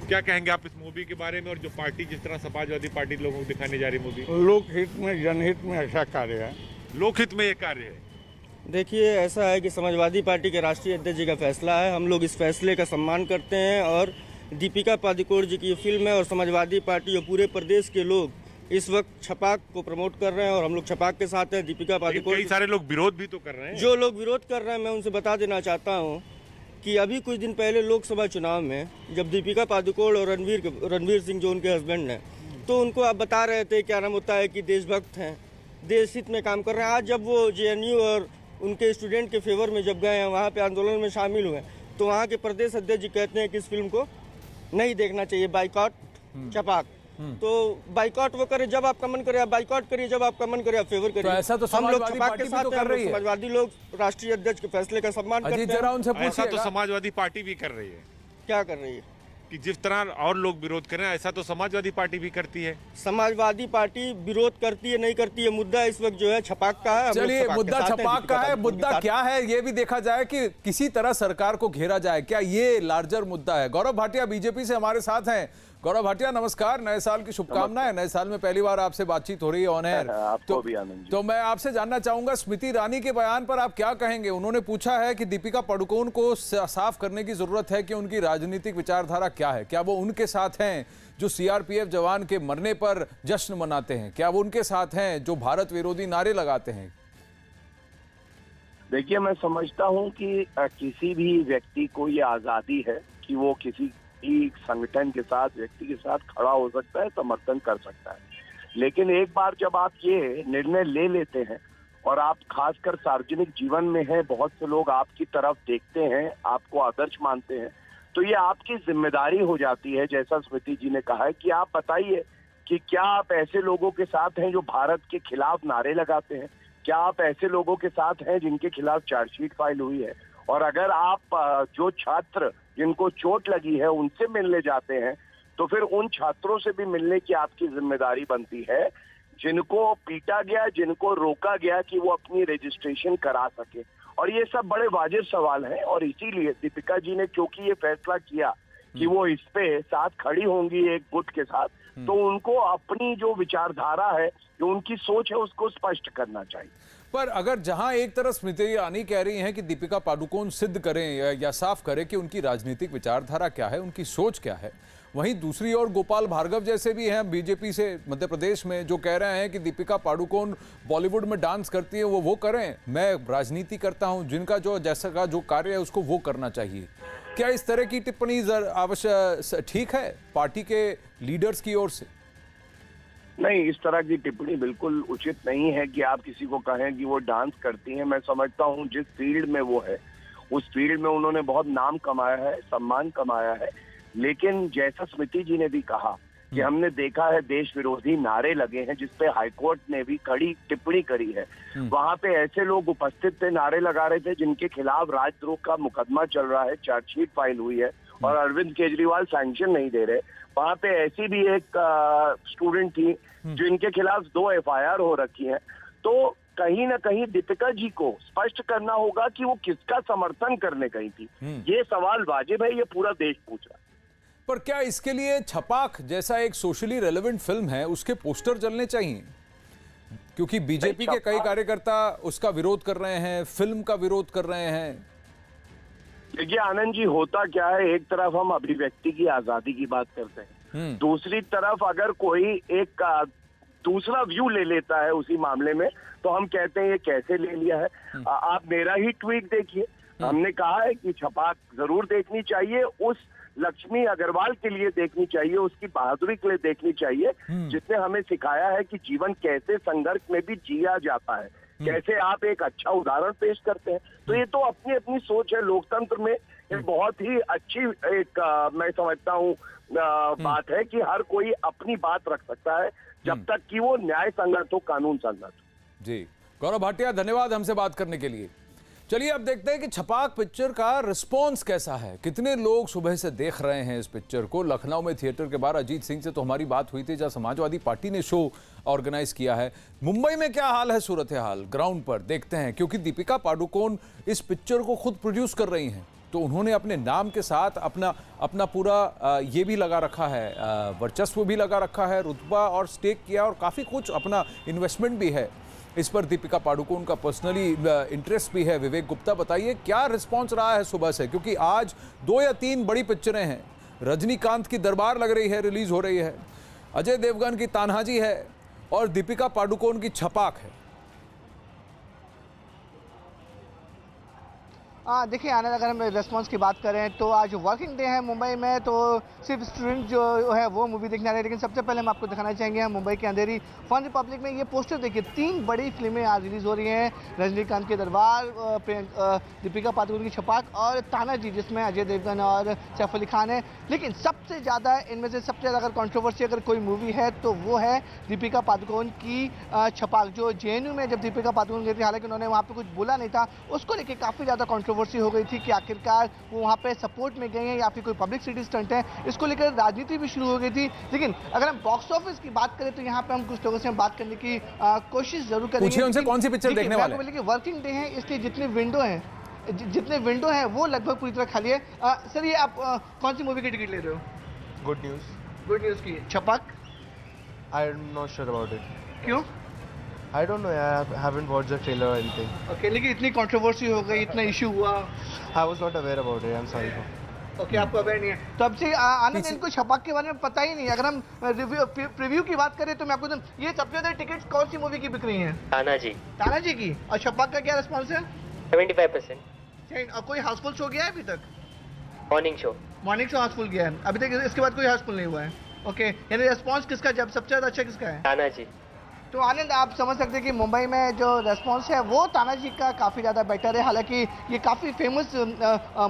क्या कहेंगे आप इस मूवी के बारे में, और जो पार्टी जिस तरह समाजवादी पार्टी लोगों को दिखाने जा रही मूवी? लोकहित में, जनहित में अच्छा कार्य है। लोकहित में ये कार्य है। देखिए, ऐसा है कि समाजवादी पार्टी के राष्ट्रीय अध्यक्ष जी का फैसला है, हम लोग इस फैसले का सम्मान करते हैं। और दीपिका पादुकोण जी की फिल्म है और समाजवादी पार्टी और पूरे प्रदेश के लोग इस वक्त छपाक को प्रमोट कर रहे हैं और हम लोग छपाक के साथ हैं। दीपिका पादुकोण, कई सारे लोग विरोध भी तो कर रहे हैं। जो लोग विरोध कर रहे हैं, मैं उनसे बता देना चाहता हूँ कि अभी कुछ दिन पहले लोकसभा चुनाव में जब दीपिका पादुकोण और रणवीर सिंह जो उनके हस्बैंड हैं, तो उनको आप बता रहे थे, क्या नाम होता है, कि देशभक्त हैं, देश हित में काम कर रहे हैं। आज जब वो जेएनयू और उनके स्टूडेंट के फेवर में जब गए हैं, वहाँ पे आंदोलन में शामिल हुए, तो वहाँ के प्रदेश अध्यक्ष जी कहते हैं कि इस फिल्म को नहीं देखना चाहिए, बाइकॉट छपाक। तो बाइकॉट वो करे जब आपका मन करे, आप बाइकॉट करिए, जब आपका मन करे आप फेवर करिए। तो ऐसा तो हम लोग छपाक के साथ कर रही है। समाजवादी लोग राष्ट्रीय अध्यक्ष के फैसले का सम्मान करते हैं। ऐसा तो समाजवादी पार्टी भी कर रही है। क्या कर रही है? कि जिस तरह और लोग विरोध कर रहे हैं, ऐसा तो समाजवादी पार्टी भी करती है। समाजवादी पार्टी विरोध करती है नहीं करती है, मुद्दा इस वक्त जो है छपाक का है। चलिए, मुद्दा छपाक का है, मुद्दा क्या है ये भी देखा जाए कि किसी तरह सरकार को घेरा जाए, क्या ये लार्जर मुद्दा है? गौरव भाटिया बीजेपी से हमारे साथ हैं। गौरव भाटिया, नमस्कार, नए साल की शुभकामनाएं। नए साल में पहली बार आपसे बातचीत हो रही है ऑन एयर। तो मैं आपसे जानना चाहूंगा, स्मृति ईरानी के बयान पर आप क्या कहेंगे? उन्होंने पूछा है कि दीपिका पादुकोण को साफ करने की जरूरत है कि उनकी राजनीतिक विचारधारा क्या है। क्या वो उनके साथ हैं जो सीआरपीएफ जवान के मरने पर जश्न मनाते हैं? क्या वो उनके साथ हैं जो भारत विरोधी नारे लगाते हैं? देखिए, मैं समझता हूं कि किसी भी व्यक्ति को ये आजादी है कि वो किसी संगठन के साथ, व्यक्ति के साथ खड़ा हो सकता है, समर्थन कर सकता है। लेकिन एक बार जब आप ये निर्णय ले लेते हैं और आप खासकर सार्वजनिक जीवन में हैं, बहुत से लोग आपकी तरफ देखते हैं, आपको आदर्श मानते हैं, तो ये आपकी जिम्मेदारी हो जाती है, जैसा स्मृति जी ने कहा है, कि आप बताइए कि क्या आप ऐसे लोगों के साथ हैं जो भारत के खिलाफ नारे लगाते हैं? क्या आप ऐसे लोगों के साथ हैं जिनके खिलाफ चार्जशीट फाइल हुई है? और अगर आप जो छात्र जिनको चोट लगी है उनसे मिलने जाते हैं, तो फिर उन छात्रों से भी मिलने की आपकी जिम्मेदारी बनती है जिनको पीटा गया, जिनको रोका गया कि वो अपनी रजिस्ट्रेशन करा सके। और ये सब बड़े वाजिब सवाल हैं, और इसीलिए दीपिका जी ने क्योंकि ये फैसला किया कि वो इस पे साथ खड़ी होंगी एक गुट के साथ, तो उनको अपनी जो विचारधारा है, जो उनकी सोच है, उसको स्पष्ट करना चाहिए। पर अगर जहां एक तरफ स्मृति ईरानी कह रही हैं कि दीपिका पादुकोण सिद्ध करें या साफ करें कि उनकी राजनीतिक विचारधारा क्या है, उनकी सोच क्या है, वहीं दूसरी ओर गोपाल भार्गव जैसे भी हैं बीजेपी से मध्य प्रदेश में, जो कह रहे हैं कि दीपिका पादुकोण बॉलीवुड में डांस करती है, वो करें, मैं राजनीति करता हूं, जिनका जो जैसा का जो कार्य है उसको वो करना चाहिए। क्या इस तरह की टिप्पणी आवश्यक ठीक है पार्टी के लीडर्स की ओर से? नहीं, इस तरह की टिप्पणी बिल्कुल उचित नहीं है कि आप किसी को कहें कि वो डांस करती हैं। मैं समझता हूं जिस फील्ड में वो है, उस फील्ड में उन्होंने बहुत नाम कमाया है, सम्मान कमाया है। लेकिन जैसा स्मृति जी ने भी कहा कि हमने देखा है देश विरोधी नारे लगे हैं, जिसपे हाईकोर्ट ने भी कड़ी टिप्पणी करी है। वहां पे ऐसे लोग उपस्थित थे, नारे लगा रहे थे, जिनके खिलाफ राजद्रोह का मुकदमा चल रहा है, चार्जशीट फाइल हुई है, और अरविंद केजरीवाल सैंक्शन नहीं दे रहे। वहां पे ऐसी भी एक स्टूडेंट थी जिनके खिलाफ 2 FIR हो रखी हैं। तो कहीं ना कहीं दीपिका जी को स्पष्ट करना होगा कि वो किसका समर्थन करने गई थी। ये सवाल वाजिब है, ये पूरा देश पूछ रहा है। पर क्या इसके लिए छपाक जैसा एक सोशली रेलेवेंट फिल्म है, उसके पोस्टर चलने चाहिए? क्योंकि बीजेपी के कई कार्यकर्ता उसका विरोध कर रहे हैं, फिल्म का विरोध कर रहे हैं। देखिए आनंद जी, होता क्या है, एक तरफ हम अभिव्यक्ति की आजादी की बात करते हैं, दूसरी तरफ अगर कोई एक दूसरा व्यू ले लेता है उसी मामले में, तो हम कहते हैं ये कैसे ले लिया है। आप मेरा ही ट्वीट देखिए, हमने कहा है कि छपाक जरूर देखनी चाहिए, उस लक्ष्मी अग्रवाल के लिए देखनी चाहिए, उसकी बहादुरी के लिए देखनी चाहिए, जिसने हमें सिखाया है कि जीवन कैसे संघर्ष में भी जिया जाता है, कैसे आप एक अच्छा उदाहरण पेश करते हैं। तो ये तो अपनी अपनी सोच है। लोकतंत्र में एक बहुत ही अच्छी एक मैं समझता हूँ बात है कि हर कोई अपनी बात रख सकता है, जब तक कि वो न्याय संगत हो, कानून संगत हो। जी, गौरव भाटिया, धन्यवाद हमसे बात करने के लिए। चलिए अब देखते हैं कि छपाक पिक्चर का रिस्पॉन्स कैसा है, कितने लोग सुबह से देख रहे हैं इस पिक्चर को। लखनऊ में थिएटर के बाहर अजीत सिंह से तो हमारी बात हुई थी, जहां समाजवादी पार्टी ने शो ऑर्गेनाइज किया है। मुंबई में क्या हाल है, सूरत हाल ग्राउंड पर देखते हैं, क्योंकि दीपिका पादुकोण इस पिक्चर को खुद प्रोड्यूस कर रही हैं, तो उन्होंने अपने नाम के साथ अपना पूरा ये भी लगा रखा है, वर्चस्व भी लगा रखा है, रुतबा और स्टेक किया, और काफ़ी कुछ अपना इन्वेस्टमेंट भी है इस पर। दीपिका पादुकोण का पर्सनली इंटरेस्ट भी है। विवेक गुप्ता, बताइए क्या रिस्पांस रहा है सुबह से, क्योंकि आज 2 या 3 बड़ी पिक्चरें हैं। रजनीकांत की दरबार लग रही है, रिलीज हो रही है, अजय देवगन की तान्हाजी है, और दीपिका पादुकोण की छपाक है। देखिए आनंद, अगर हम रेस्पॉन्स की बात करें तो आज वर्किंग डे है मुंबई में, तो सिर्फ स्टूडेंट जो है वो मूवी देखने आ रहे हैं। लेकिन सबसे पहले हम आपको दिखाना चाहेंगे मुंबई के अंधेरी फन रिपब्लिक में ये पोस्टर देखिए, 3 बड़ी फिल्में आज रिलीज हो रही हैं। रजनीकांत की दरबार, दीपिका पादुकोण की छपाक और तानाजी, जिसमें अजय देवगन और सैफ अली खान है। लेकिन सबसे ज़्यादा इनमें से सबसे ज़्यादा अगर कंट्रोवर्सी अगर कोई मूवी है तो वो है दीपिका पादुकोण की छपाक, जो JNU में जब दीपिका पादुकोण गई थी, हालांकि उन्होंने वहाँ पर कुछ बोला नहीं था, उसको लेकर काफ़ी ज़्यादा कंट्रोवर्सी हो गई थी कि आखिरकार वो वहाँ पे सपोर्ट में गए हैं या फिर कोई पब्लिसिटी स्टंट है। इसको लेकर राजनीति भी शुरू हो गई थी। लेकिन अगर हम बॉक्स ऑफिस की बात करें तो यहाँ पे हम कुछ लोगों से बात करने की कोशिश जरूर करेंगे। पूछिए उनसे कौन सी पिक्चर देखने वाले हैं। वर्किंग डे है, इसलिए जितने विंडो हैं वो लगभग पूरी तरह खाली है। सर, ये आप कौन सी मूवी की टिकट ले रहे हो? गुड न्यूज़ की Chhapaak. I am not sure about it. क्यों? I don't know, I haven't watched the trailer or anything. Okay, लेकिन इतनी कंट्रोवर्सी हो गई, इतना इशू हुआ। I was not aware about it. I'm sorry. Okay, आपको अवेयर नहीं है। तो अब से आनंद, इनको छपाक के बारे में पता ही नहीं। अगर हम प्रीव्यू की बात करें तो मैं आपको ये सबसे ज्यादा टिकट कौन सी मूवी की बिक रही हैं? तानाजी की। और छपाक का क्या रिस्पॉन्स है? 75%। और कोई हाउसफुल शो गया है अभी तक? मॉर्निंग शो हाउसफुल गया है अभी तक, इसके बाद कोई हाउसफुल नहीं हुआ है। ओके, यानी रिस्पॉन्स किसका जब सबसे ज्यादा अच्छा किसका है? तानाजी। तो आनंद, आप समझ सकते हैं कि मुंबई में जो रेस्पॉन्स है वो तानाजी का काफ़ी ज़्यादा बेटर है। हालांकि ये काफ़ी फेमस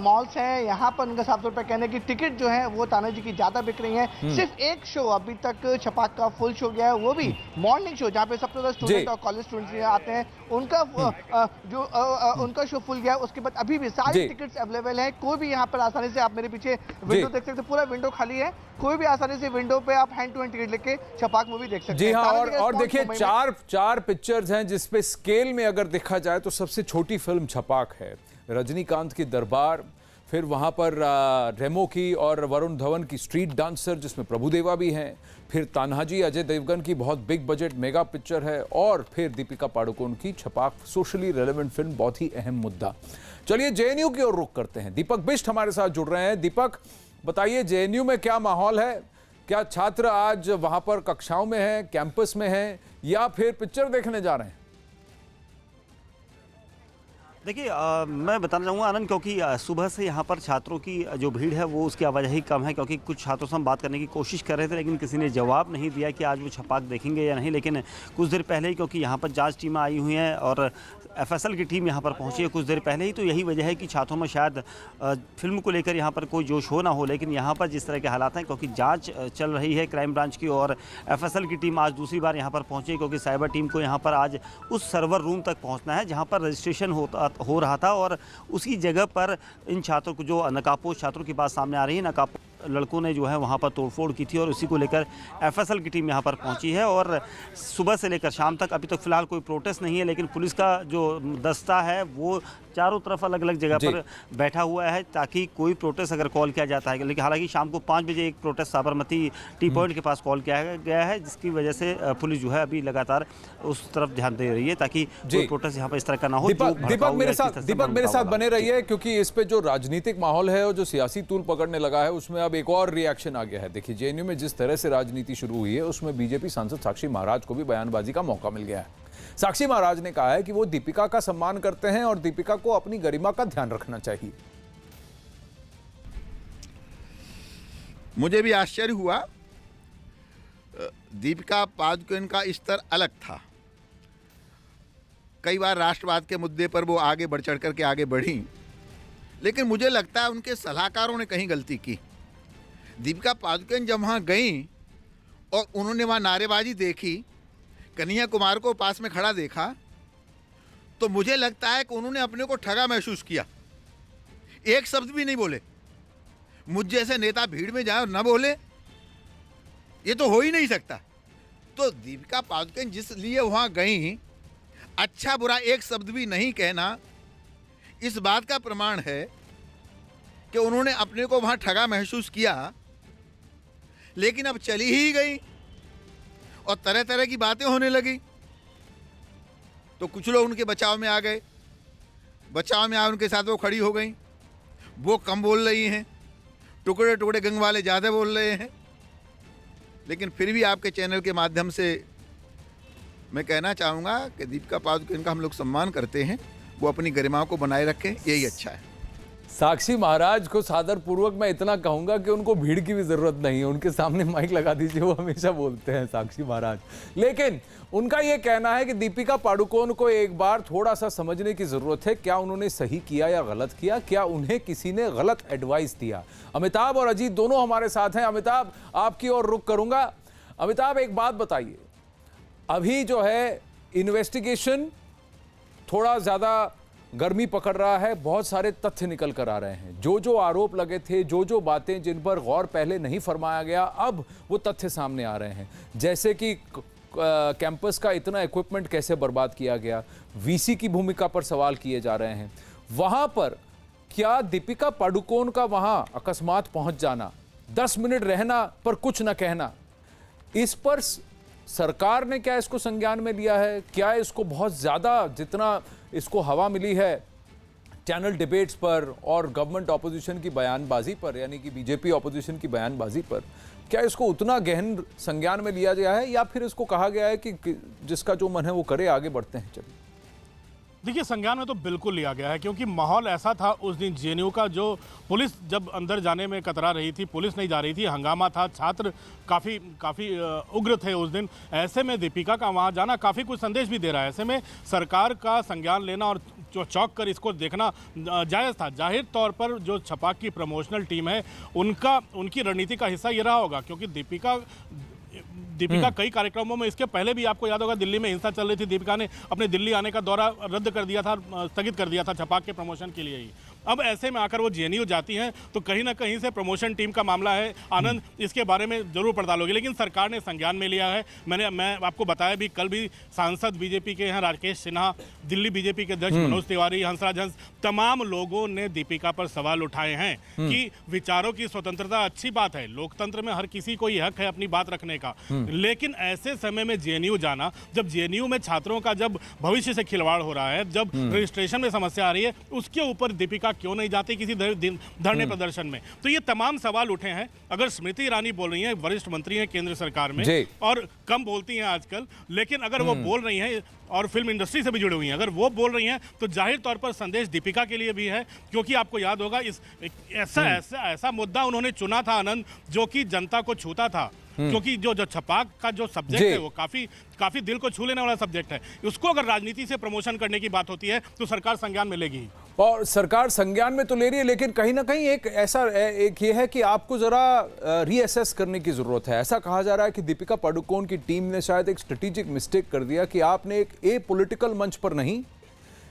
मॉल्स हैं, यहाँ पर उनका साफ तौर पर कहना है कि टिकट जो है वो तानाजी की ज़्यादा बिक रही है। सिर्फ एक शो अभी तक छपाक का फुल शो गया है, वो भी मॉर्निंग शो, जहाँ पे सबसे ज़्यादा स्टूडेंट और कॉलेज स्टूडेंट्स आते हैं, उनका उनका शो फुल गया। उसके बाद अभी भी सारी टिकट्स अवेलेबल हैं, कोई भी यहाँ पर आसानी से, आप मेरे पीछे विंडो देख सकते हैं, पूरा विंडो खाली है, कोई भी आसानी से विंडो पे आप हैंड टू हैंड टिकट लेके छपाक मूवी देख सकते हैं। जी हाँ, और देखिए चार पिक्चर्स हैं जिसपे स्केल में अगर देखा जाए तो सबसे छोटी फिल्म छपाक है। रजनीकांत की दरबार, फिर वहां पर रेमो की और वरुण धवन की स्ट्रीट डांसर जिसमें प्रभुदेवा भी हैं, फिर तान्हाजी अजय देवगन की बहुत बिग बजट मेगा पिक्चर है, और फिर दीपिका पादुकोण की छपाक सोशली रेलेवेंट फिल्म, बहुत ही अहम मुद्दा। चलिए जेएनयू की ओर रुख करते हैं। दीपक बिष्ट हमारे साथ जुड़ रहे हैं। दीपक बताइए, जेएनयू में क्या माहौल है? क्या छात्र आज वहां पर कक्षाओं में हैं, कैंपस में हैं, या फिर पिक्चर देखने जा रहे हैं? देखिए मैं बताना चाहूँगा आनंद, क्योंकि सुबह से यहाँ पर छात्रों की जो भीड़ है वो उसकी आवाजाही कम है, क्योंकि कुछ छात्रों से हम बात करने की कोशिश कर रहे थे लेकिन किसी ने जवाब नहीं दिया कि आज वो छपाक देखेंगे या नहीं। लेकिन कुछ देर पहले ही, क्योंकि यहाँ पर जांच टीमें आई हुई हैं और एफएसएल की टीम यहाँ पर पहुँची है कुछ देर पहले ही, तो यही वजह है कि छात्रों में शायद फिल्म को लेकर यहाँ पर कोई जोश हो ना हो। लेकिन यहाँ पर जिस तरह के हालात हैं, क्योंकि जाँच चल रही है क्राइम ब्रांच की, और एफएसएल की टीम आज दूसरी बार यहाँ पर पहुँची है, क्योंकि साइबर टीम को यहाँ पर आज उस सर्वर रूम तक पहुँचना है जहाँ पर रजिस्ट्रेशन हो रहा था, और उसी जगह पर इन छात्रों को, जो नकाबपोश छात्रों की बात सामने आ रही है, नकाबपोश लड़कों ने जो है वहाँ पर तोड़फोड़ की थी, और उसी को लेकर एफएसएल की टीम यहाँ पर पहुँची है। और सुबह से लेकर शाम तक अभी तक फिलहाल कोई प्रोटेस्ट नहीं है, लेकिन पुलिस का जो दस्ता है वो चारों तरफ अलग अलग जगह पर बैठा हुआ है, ताकि कोई प्रोटेस्ट अगर कॉल किया जाता है। लेकिन हालांकि शाम को 5 बजे एक प्रोटेस्ट साबरमती टी पॉइंट के पास कॉल किया गया है, जिसकी वजह से पुलिस जो है अभी लगातार उस तरफ ध्यान दे रही है, ताकि कोई प्रोटेस्ट यहाँ पर इस तरह का ना हो। दीपक मेरे साथ बने रहिए, क्योंकि इस पे जो राजनीतिक माहौल है और जो सियासी तूल पकड़ने लगा है, उसमें अब एक और रिएक्शन आ गया है। देखिए, जेएनयू में जिस तरह से राजनीति शुरू हुई है, उसमें बीजेपी सांसद साक्षी महाराज को भी बयानबाजी का मौका मिल गया है। साक्षी महाराज ने कहा है कि वो दीपिका का सम्मान करते हैं और दीपिका को अपनी गरिमा का ध्यान रखना चाहिए। मुझे भी आश्चर्य हुआ, दीपिका पादुकोण का स्तर अलग था। कई बार राष्ट्रवाद के मुद्दे पर वो आगे बढ़ चढ़ करके आगे बढ़ी, लेकिन मुझे लगता है उनके सलाहकारों ने कहीं गलती की। दीपिका पादुकोण जब वहाँ गई और उन्होंने वहाँ नारेबाजी देखी, कन्हैया कुमार को पास में खड़ा देखा, तो मुझे लगता है कि उन्होंने अपने को ठगा महसूस किया। एक शब्द भी नहीं बोले। मुझ जैसे नेता भीड़ में जाए और न बोले, ये तो हो ही नहीं सकता। तो दीपिका पादुकोण जिस लिए वहाँ गई, अच्छा बुरा एक शब्द भी नहीं कहना, इस बात का प्रमाण है कि उन्होंने अपने को वहाँ ठगा महसूस किया। लेकिन अब चली ही गई और तरह तरह की बातें होने लगी, तो कुछ लोग उनके बचाव में आ गए, बचाव में आए, उनके साथ वो खड़ी हो गई। वो कम बोल रही हैं, टुकड़े टुकड़े गंग वाले ज़्यादा बोल रहे हैं। लेकिन फिर भी आपके चैनल के माध्यम से मैं कहना चाहूँगा कि दीपिका पादुकोण का हम लोग सम्मान करते हैं, वो अपनी गरिमा को बनाए रखें, यही अच्छा है। साक्षी महाराज को सादर पूर्वक मैं इतना कहूंगा कि उनको भीड़ की भी जरूरत नहीं है, उनके सामने माइक लगा दीजिए, वो हमेशा बोलते हैं साक्षी महाराज। लेकिन उनका यह कहना है कि दीपिका पादुकोण को एक बार थोड़ा सा समझने की जरूरत है, क्या उन्होंने सही किया या गलत किया, क्या उन्हें किसी ने गलत एडवाइस दिया। अमिताभ और अजीत दोनों हमारे साथ हैं। अमिताभ, आपकी ओर रुख करूंगा। अमिताभ, एक बात बताइए, अभी जो है इन्वेस्टिगेशन थोड़ा ज्यादा गर्मी पकड़ रहा है, बहुत सारे तथ्य निकल कर आ रहे हैं, जो जो आरोप लगे थे, जो जो बातें जिन पर गौर पहले नहीं फरमाया गया, अब वो तथ्य सामने आ रहे हैं। जैसे कि कैंपस का इतना इक्विपमेंट कैसे बर्बाद किया गया, वीसी की भूमिका पर सवाल किए जा रहे हैं। वहां पर क्या दीपिका पादुकोण का वहां अकस्मात पहुंच जाना, 10 मिनट रहना पर कुछ न कहना, इस पर सरकार ने क्या इसको संज्ञान में लिया है? क्या इसको बहुत ज्यादा, जितना इसको हवा मिली है चैनल डिबेट्स पर और गवर्नमेंट ऑपोजिशन की बयानबाजी पर, यानी कि बीजेपी ऑपोजिशन की बयानबाजी पर, क्या इसको उतना गहन संज्ञान में लिया गया है, या फिर इसको कहा गया है कि जिसका जो मन है वो करे, आगे बढ़ते हैं? चलिए, देखिए, संज्ञान में तो बिल्कुल लिया गया है, क्योंकि माहौल ऐसा था उस दिन जेएनयू का, जो पुलिस जब अंदर जाने में कतरा रही थी, पुलिस नहीं जा रही थी, हंगामा था, छात्र काफ़ी उग्र थे उस दिन। ऐसे में दीपिका का वहाँ जाना काफ़ी कुछ संदेश भी दे रहा है। ऐसे में सरकार का संज्ञान लेना और चौंक कर इसको देखना जायज़ था। जाहिर तौर पर जो छपाक की प्रमोशनल टीम है, उनकी रणनीति का हिस्सा ये रहा होगा, क्योंकि दीपिका दीपिका कई कार्यक्रमों में, इसके पहले भी आपको याद होगा दिल्ली में हिंसा चल रही थी, दीपिका ने अपने दिल्ली आने का दौरा रद्द कर दिया था, स्थगित कर दिया था छपाक के प्रमोशन के लिए ही। अब ऐसे में आकर वो जेएनयू जाती हैं तो कहीं ना कहीं से प्रमोशन टीम का मामला है। आनंद, इसके बारे में जरूर पड़ताल होगी, लेकिन सरकार ने संज्ञान में लिया है। मैं आपको बताया भी, कल भी सांसद बीजेपी के हैं राकेश सिन्हा, दिल्ली बीजेपी के अध्यक्ष मनोज तिवारी, हंसराज हंस, तमाम लोगों ने दीपिका पर सवाल उठाए हैं कि विचारों की स्वतंत्रता अच्छी बात है, लोकतंत्र में हर किसी को ये हक है अपनी बात रखने का, लेकिन ऐसे समय में जेएनयू जाना, जब जेएनयू में छात्रों का जब भविष्य से खिलवाड़ हो रहा है, जब रजिस्ट्रेशन में समस्या आ रही है, उसके ऊपर दीपिका क्यों नहीं जाती किसी धरने प्रदर्शन में? तो ये तमाम सवाल उठे हैं। अगर स्मृति ईरानी बोल रही हैं, वरिष्ठ मंत्री हैं केंद्र सरकार में और कम बोलती हैं आजकल, लेकिन अगर वो बोल रही हैं और फिल्म इंडस्ट्री से भी जुड़ी हुई हैं, अगर वो बोल रही हैं तो जाहिर तौर पर संदेश दीपिका के लिए भी है, क्योंकि आपको याद होगा इस ऐसा मुद्दा उन्होंने चुना था आनंद, जो कि जनता को छूता था, क्योंकि जो छपाक का जो सब्जेक्ट है वो काफी दिल को छू लेने वाला सब्जेक्ट है। उसको अगर राजनीति से प्रमोशन करने की बात होती है तो सरकार संज्ञान में लेगी, और सरकार संज्ञान में तो ले रही है, लेकिन कहीं ना कहीं एक ये है कि आपको जरा रीअसेस करने की जरूरत है। ऐसा कहा जा रहा है कि दीपिका पादुकोण की टीम ने शायद एक स्ट्रेटेजिक मिस्टेक कर दिया कि आपने एक पॉलिटिकल मंच पर नहीं,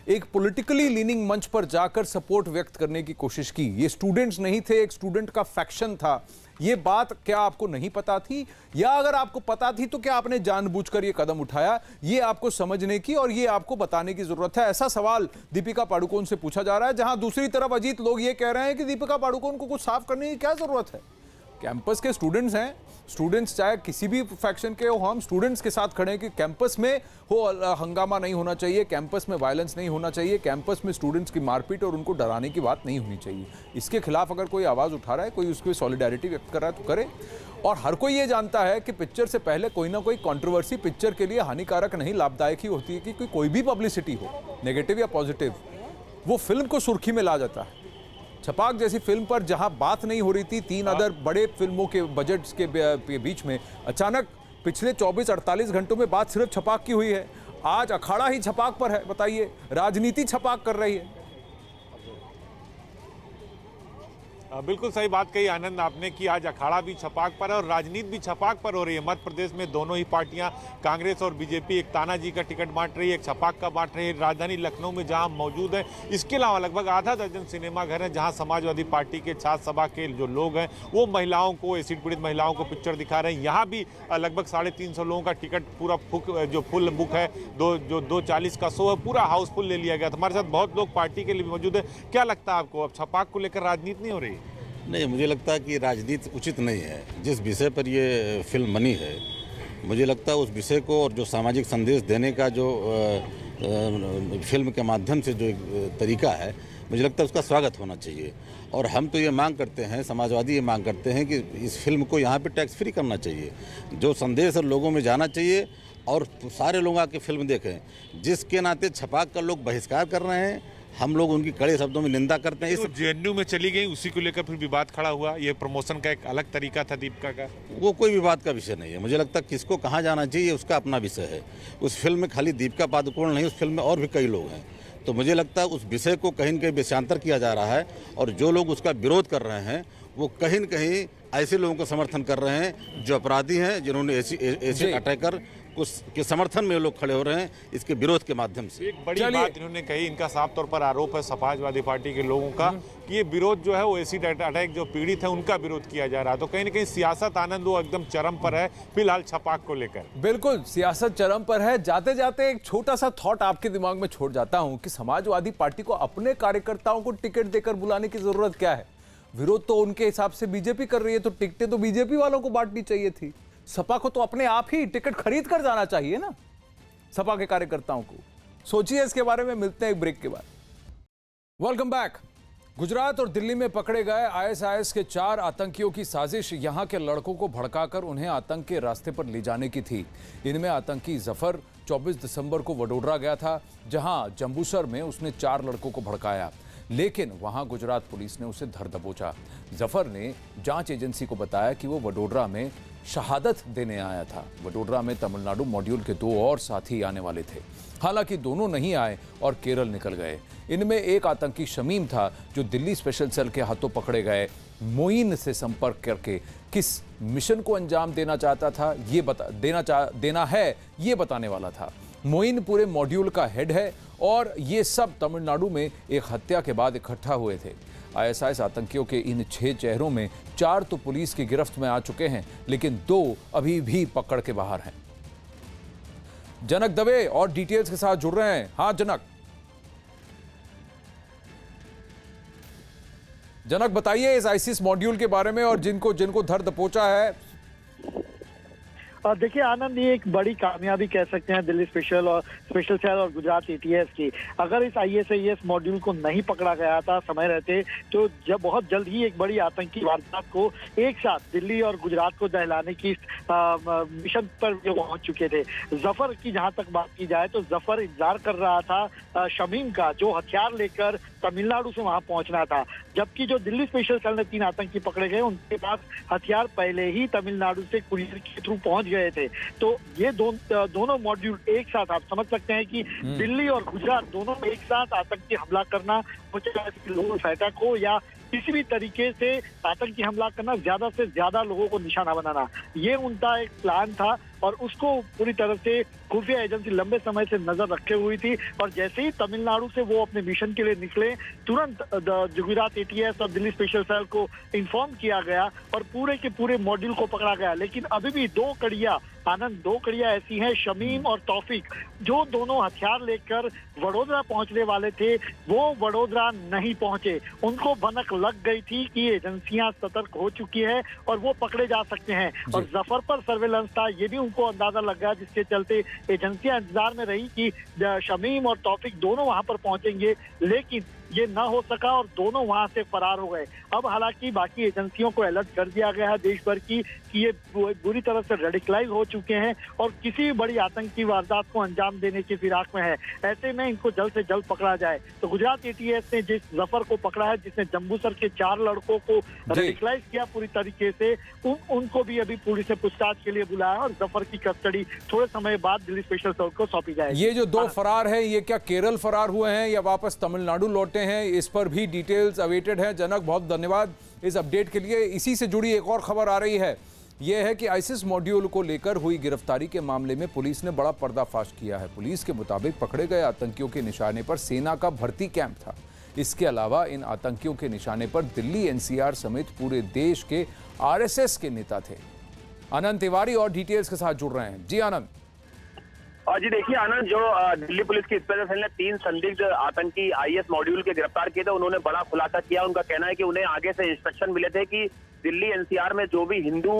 एक पॉलिटिकली लीनिंग मंच पर जाकर सपोर्ट व्यक्त करने की कोशिश की। ये स्टूडेंट्स नहीं थे, एक स्टूडेंट का फैक्शन था। ये बात क्या आपको नहीं पता थी, या अगर आपको पता थी तो क्या आपने जानबूझकर ये कदम उठाया? ये आपको समझने की और ये आपको बताने की जरूरत है। ऐसा सवाल दीपिका पादुकोण से पूछा जा रहा है, जहां दूसरी तरफ अजीत लोग ये कह रहे हैं कि दीपिका पादुकोण को कुछ साफ करने की क्या जरूरत है। कैंपस के स्टूडेंट्स हैं, स्टूडेंट्स चाहे किसी भी फैक्शन के हो, हम स्टूडेंट्स के साथ खड़े हैं कि कैंपस में हंगामा नहीं होना चाहिए, कैंपस में वायलेंस नहीं होना चाहिए, कैंपस में स्टूडेंट्स की मारपीट और उनको डराने की बात नहीं होनी चाहिए। इसके खिलाफ अगर कोई आवाज़ उठा रहा है, कोई उसकी सॉलिडारिटी व्यक्त कर रहा है तो करे। और हर कोई ये जानता है कि पिक्चर से पहले कोई ना कोई कंट्रोवर्सी पिक्चर के लिए हानिकारक नहीं, लाभदायक ही होती है कि कोई भी पब्लिसिटी हो, नेगेटिव या पॉजिटिव, वो फिल्म को सुर्खी में ला जाता है। छपाक जैसी फिल्म पर जहां बात नहीं हो रही थी 3 अदर बड़े फिल्मों के बजट्स के बीच में, अचानक पिछले 24-48 घंटों में बात सिर्फ छपाक की हुई है। आज अखाड़ा ही छपाक पर है। बताइए, राजनीति छपाक कर रही है। बिल्कुल सही बात कही आनंद आपने कि आज अखाड़ा भी छपाक पर है और राजनीति भी छपाक पर हो रही है। मध्य प्रदेश में दोनों ही पार्टियां, कांग्रेस और बीजेपी, एक तानाजी का टिकट बांट रही है, एक छपाक का बांट रही है। राजधानी लखनऊ में जहां मौजूद है, इसके अलावा लगभग आधा दर्जन सिनेमा घर हैं जहां समाजवादी पार्टी के छात्र सभा के जो लोग हैं वो महिलाओं को, एसिड पीड़ित महिलाओं को पिक्चर दिखा रहे हैं। यहाँ भी लगभग 350 लोगों का टिकट पूरा फुल बुक है। 2:40 का शो है, पूरा हाउसफुल ले लिया गया था। हमारे साथ बहुत लोग पार्टी के लिए मौजूद है। क्या लगता है आपको, अब छपाक को लेकर राजनीति नहीं हो रही? नहीं, मुझे लगता है कि राजनीति उचित नहीं है। जिस विषय पर ये फिल्म बनी है, मुझे लगता है उस विषय को और जो सामाजिक संदेश देने का जो फिल्म के माध्यम से जो तरीका है, मुझे लगता है उसका स्वागत होना चाहिए। और हम तो ये मांग करते हैं, समाजवादी ये मांग करते हैं कि इस फिल्म को यहाँ पे टैक्स फ्री करना चाहिए। जो संदेश लोगों में जाना चाहिए और सारे लोग आके फिल्म देखें। जिसके नाते छपाक का लोग बहिष्कार कर रहे हैं, हम लोग उनकी कड़े शब्दों में निंदा करते हैं। तो जेएनयू में चली गई, उसी को लेकर फिर विवाद खड़ा हुआ। ये प्रमोशन का एक अलग तरीका था दीपिका का। वो कोई विवाद का विषय नहीं है। मुझे लगता है किसको कहाँ जाना चाहिए उसका अपना विषय है। उस फिल्म में खाली दीपिका पादुकोण नहीं, उस फिल्म में और भी कई लोग हैं। तो मुझे लगता है उस विषय को कहीं न कहीं विषयांतर किया जा रहा है और जो लोग उसका विरोध कर रहे हैं वो कहीं न कहीं ऐसे लोगों को समर्थन कर रहे हैं जो अपराधी हैं, जिन्होंने ऐसे अटैकर के समर्थन में लोग खड़े हो रहे हैं इसके विरोध के माध्यम से। एक बड़ी बात इन्होंने कही, इनका साफ तौर पर आरोप है समाजवादी पार्टी के लोगों का कि ये विरोध जो है वो एसिड अटैक जो पीड़ित है उनका विरोध किया जा रहा है। तो कहीं ना कहीं सियासत आनंद वो एकदम चरम पर है फिलहाल छपाक को लेकर। बिल्कुल, सियासत चरम पर है। जाते जाते एक छोटा सा थॉट आपके दिमाग में छोड़ जाता हूं कि समाजवादी पार्टी को अपने कार्यकर्ताओं को टिकट देकर बुलाने की जरूरत क्या है? विरोध तो उनके हिसाब से बीजेपी कर रही है, तो टिकटें तो बीजेपी वालों को बांटनी चाहिए थी। सपा को तो अपने आप ही टिकट खरीद कर जाना चाहिए ना, सपा के कार्यकर्ताओं को। सोचिए इसके बारे में। मिलते हैं एक ब्रेक के बाद। Welcome back. गुजरात और दिल्ली में पकड़े गए आईएसआईएस के 4 आतंकियों की साजिश यहां के लड़कों को भड़काकर उन्हें आतंक के रास्ते पर ले जाने की थी। इनमें आतंकी जफर 24 दिसंबर को वडोदरा गया था, जहां जंबूसर में उसने 4 लड़कों को भड़काया, लेकिन वहां गुजरात पुलिस ने उसे धर दबोचा। जफर ने जांच एजेंसी को बताया कि वो वडोदरा में शहादत देने आया था। वडोदरा में तमिलनाडु मॉड्यूल के 2 और साथी आने वाले थे। हालांकि दोनों नहीं आए और केरल निकल गए। इनमें एक आतंकी शमीम था जो दिल्ली स्पेशल सेल के हाथों पकड़े गए। मोइन से संपर्क करके किस मिशन को अंजाम देना चाहता था, देना है ये बताने वाला था। मोइन पूरे मॉड्यूल का हेड है और ये सब तमिलनाडु में एक हत्या के बाद इकट्ठा हुए थे। आईएसआईएस आतंकियों के इन 6 चेहरों में 4 तो पुलिस की गिरफ्त में आ चुके हैं, लेकिन 2 अभी भी पकड़ के बाहर हैं। जनक दवे और डिटेल्स के साथ जुड़ रहे हैं। हाँ जनक बताइए इस आईसिस मॉड्यूल के बारे में और जिनको धर दबोचा है। देखिए आनंद, ये एक बड़ी कामयाबी कह सकते हैं दिल्ली स्पेशल सेल और गुजरात एटीएस की। अगर इस आईएसआईएस मॉड्यूल को नहीं पकड़ा गया था समय रहते तो जब बहुत जल्द ही एक बड़ी आतंकी वारदात को एक साथ दिल्ली और गुजरात को दहलाने की मिशन पर जो पहुंच चुके थे। जफर की जहां तक बात की जाए तो जफर इंतजार कर रहा था शमीम का, जो हथियार लेकर तमिलनाडु से वहां पहुंचना था, जबकि जो दिल्ली स्पेशल सेल ने 3 आतंकी पकड़े गए उनके पास हथियार पहले ही तमिलनाडु से कुरियर के थ्रू पहुंच गए थे। तो ये दोनों मॉड्यूल एक साथ, आप समझ सकते हैं कि दिल्ली और गुजरात दोनों में एक साथ आतंकी हमला करना, लोगों को या किसी भी तरीके से आतंकी हमला करना, ज्यादा से ज्यादा लोगों को निशाना बनाना, ये उनका एक प्लान था और उसको पूरी तरह से खुफिया एजेंसी लंबे समय से नजर रखे हुई थी। और जैसे ही तमिलनाडु से वो अपने मिशन के लिए निकले, तुरंत गुजरात एटीएस और दिल्ली स्पेशल सेल को इन्फॉर्म किया गया और पूरे के पूरे मॉड्यूल को पकड़ा गया। लेकिन अभी भी 2 कड़ियां ऐसी हैं, शमीम और तौफीक, जो दोनों हथियार लेकर वडोदरा पहुंचने वाले थे, वो वडोदरा नहीं पहुंचे। उनको भनक लग गई थी कि एजेंसियां सतर्क हो चुकी है और वो पकड़े जा सकते हैं। और जफर पर सर्वेलेंस था, ये भी उनको अंदाजा लग गया, जिसके चलते एजेंसियां इंतजार में रही कि शमीम और तौफीक दोनों वहां पर पहुंचेंगे, लेकिन ये ना हो सका और दोनों वहां से फरार हो गए। अब हालांकि बाकी एजेंसियों को अलर्ट कर दिया गया है देश भर की कि ये बुरी तरह से रेडिकलाइज हो चुके हैं और किसी भी बड़ी आतंकी वारदात को अंजाम देने की फिराक में है। ऐसे में इनको जल्द से जल्द पकड़ा जाए। तो गुजरात एटीएस ने जिस जफर को पकड़ा है, जिसने जम्बूसर के 4 लड़कों को रेडिकलाइज किया पूरी तरीके से, उनको भी अभी पुलिस ने पूछताछ के लिए बुलाया और जफर की कस्टडी थोड़े समय बाद दिल्ली स्पेशल सेल को सौंपी जाएगी। ये जो 2 फरार हैं, ये क्या केरल फरार हुए हैं या वापस तमिलनाडु लौटे हैं, इस पर भी डिटेल्स अवेटेड है। जनक, बहुत धन्यवाद इस अपडेट के लिए। इसी से जुड़ी एक और खबर आ रही है, यह है कि आईसिस मॉड्यूल को लेकर हुई गिरफ्तारी के मामले में पुलिस ने बड़ा पर्दाफाश किया है। पुलिस के मुताबिक पकड़े गए आतंकियों के निशाने पर सेना का भर्ती कैंप था। इसके अलावा इन आतंकियों के निशाने पर दिल्ली एनसीआर समेत पूरे देश के आरएसएस के नेता थे। आनंद तिवारी और डिटेल्स के साथ जुड़ रहे हैं। जी आनंद। जी देखिए आनंद, जो दिल्ली पुलिस की स्पेशल सेल ने 3 संदिग्ध आतंकी आईएस मॉड्यूल के गिरफ्तार किए थे, उन्होंने बड़ा खुलासा किया। उनका कहना है कि उन्हें आगे से इंस्ट्रक्शन मिले थे कि दिल्ली एनसीआर में जो भी हिंदू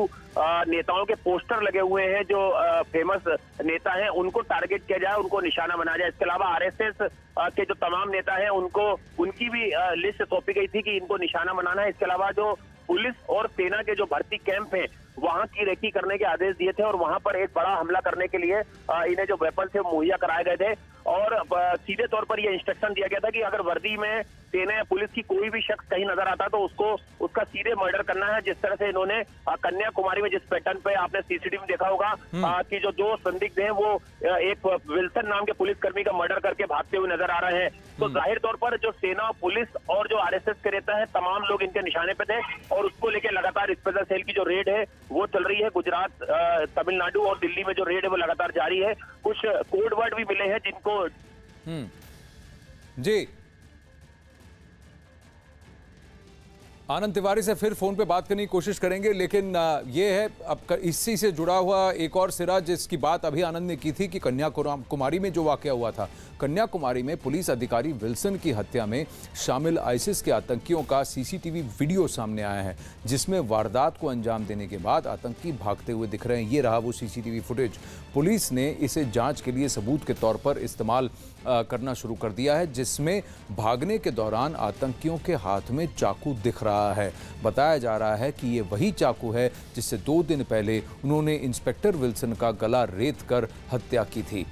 नेताओं के पोस्टर लगे हुए हैं, जो फेमस नेता हैं, उनको टारगेट किया जाए, उनको निशाना बनाया जाए। इसके अलावा आरएसएस के जो तमाम नेता हैं, उनकी भी लिस्ट सौंपी गई थी कि इनको निशाना बनाना है। इसके अलावा जो पुलिस और सेना के जो भर्ती कैंप हैं, वहां की रेकी करने के आदेश दिए थे और वहां पर एक बड़ा हमला करने के लिए इन्हें जो वेपन थे मुहैया कराए गए थे। और सीधे तौर पर यह इंस्ट्रक्शन दिया गया था कि अगर वर्दी में सेना या पुलिस की कोई भी शख्स कहीं नजर आता तो उसका सीधे मर्डर करना है। जिस तरह से इन्होंने कन्याकुमारी में जिस पैटर्न पे आपने सीसीटीवी में देखा होगा कि जो 2 संदिग्ध हैं वो एक विल्सन नाम के पुलिसकर्मी का मर्डर करके भागते हुए नजर आ रहे हैं। तो जाहिर तौर पर जो सेना, पुलिस और जो आरएसएस के नेता है, तमाम लोग इनके निशाने पे थे और उसको लेकर लगातार स्पेशल सेल की जो रेड है वो चल रही है। गुजरात, तमिलनाडु और दिल्ली में जो रेड है वो लगातार जारी है। कुछ कोड वर्ड भी मिले हैं जिनको जी आनंद तिवारी से फिर फोन पे बात करने की कोशिश करेंगे, लेकिन ये है अब इसी से जुड़ा हुआ एक और सिरा जिसकी बात अभी आनंद ने की थी कि कन्याकुमारी में जो वाकया हुआ था। कन्याकुमारी में पुलिस अधिकारी विल्सन की हत्या में शामिल आईसिस के आतंकियों का सीसीटीवी वीडियो सामने आया है, जिसमें वारदात को अंजाम देने के बाद आतंकी भागते हुए दिख रहे हैं। ये रहा वो सीसीटीवी फुटेज। पुलिस ने इसे जांच के लिए सबूत के तौर पर इस्तेमाल करना शुरू कर दिया है, जिसमें भागने के दौरान आतंकियों के हाथ में चाकू दिख रहा है। बताया जा रहा है कि ये वही चाकू है जिससे 2 दिन पहले उन्होंने इंस्पेक्टर विल्सन का गला रेत कर हत्या की थी।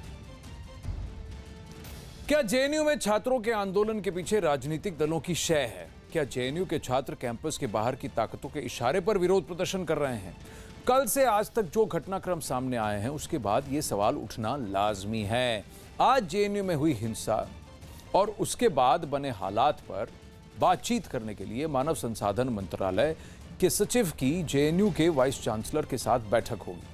क्या जेएनयू में छात्रों के आंदोलन के पीछे राजनीतिक दलों की शय है? क्या जेएनयू के छात्र कैंपस के बाहर की ताकतों के इशारे पर विरोध प्रदर्शन कर रहे हैं? कल से आज तक जो घटनाक्रम सामने आए हैं उसके बाद यह सवाल उठना लाजमी है। आज जेएनयू में हुई हिंसा और उसके बाद बने हालात पर बातचीत करने के लिए मानव संसाधन मंत्रालय के सचिव की जेएनयू के वाइस चांसलर के साथ बैठक होगी।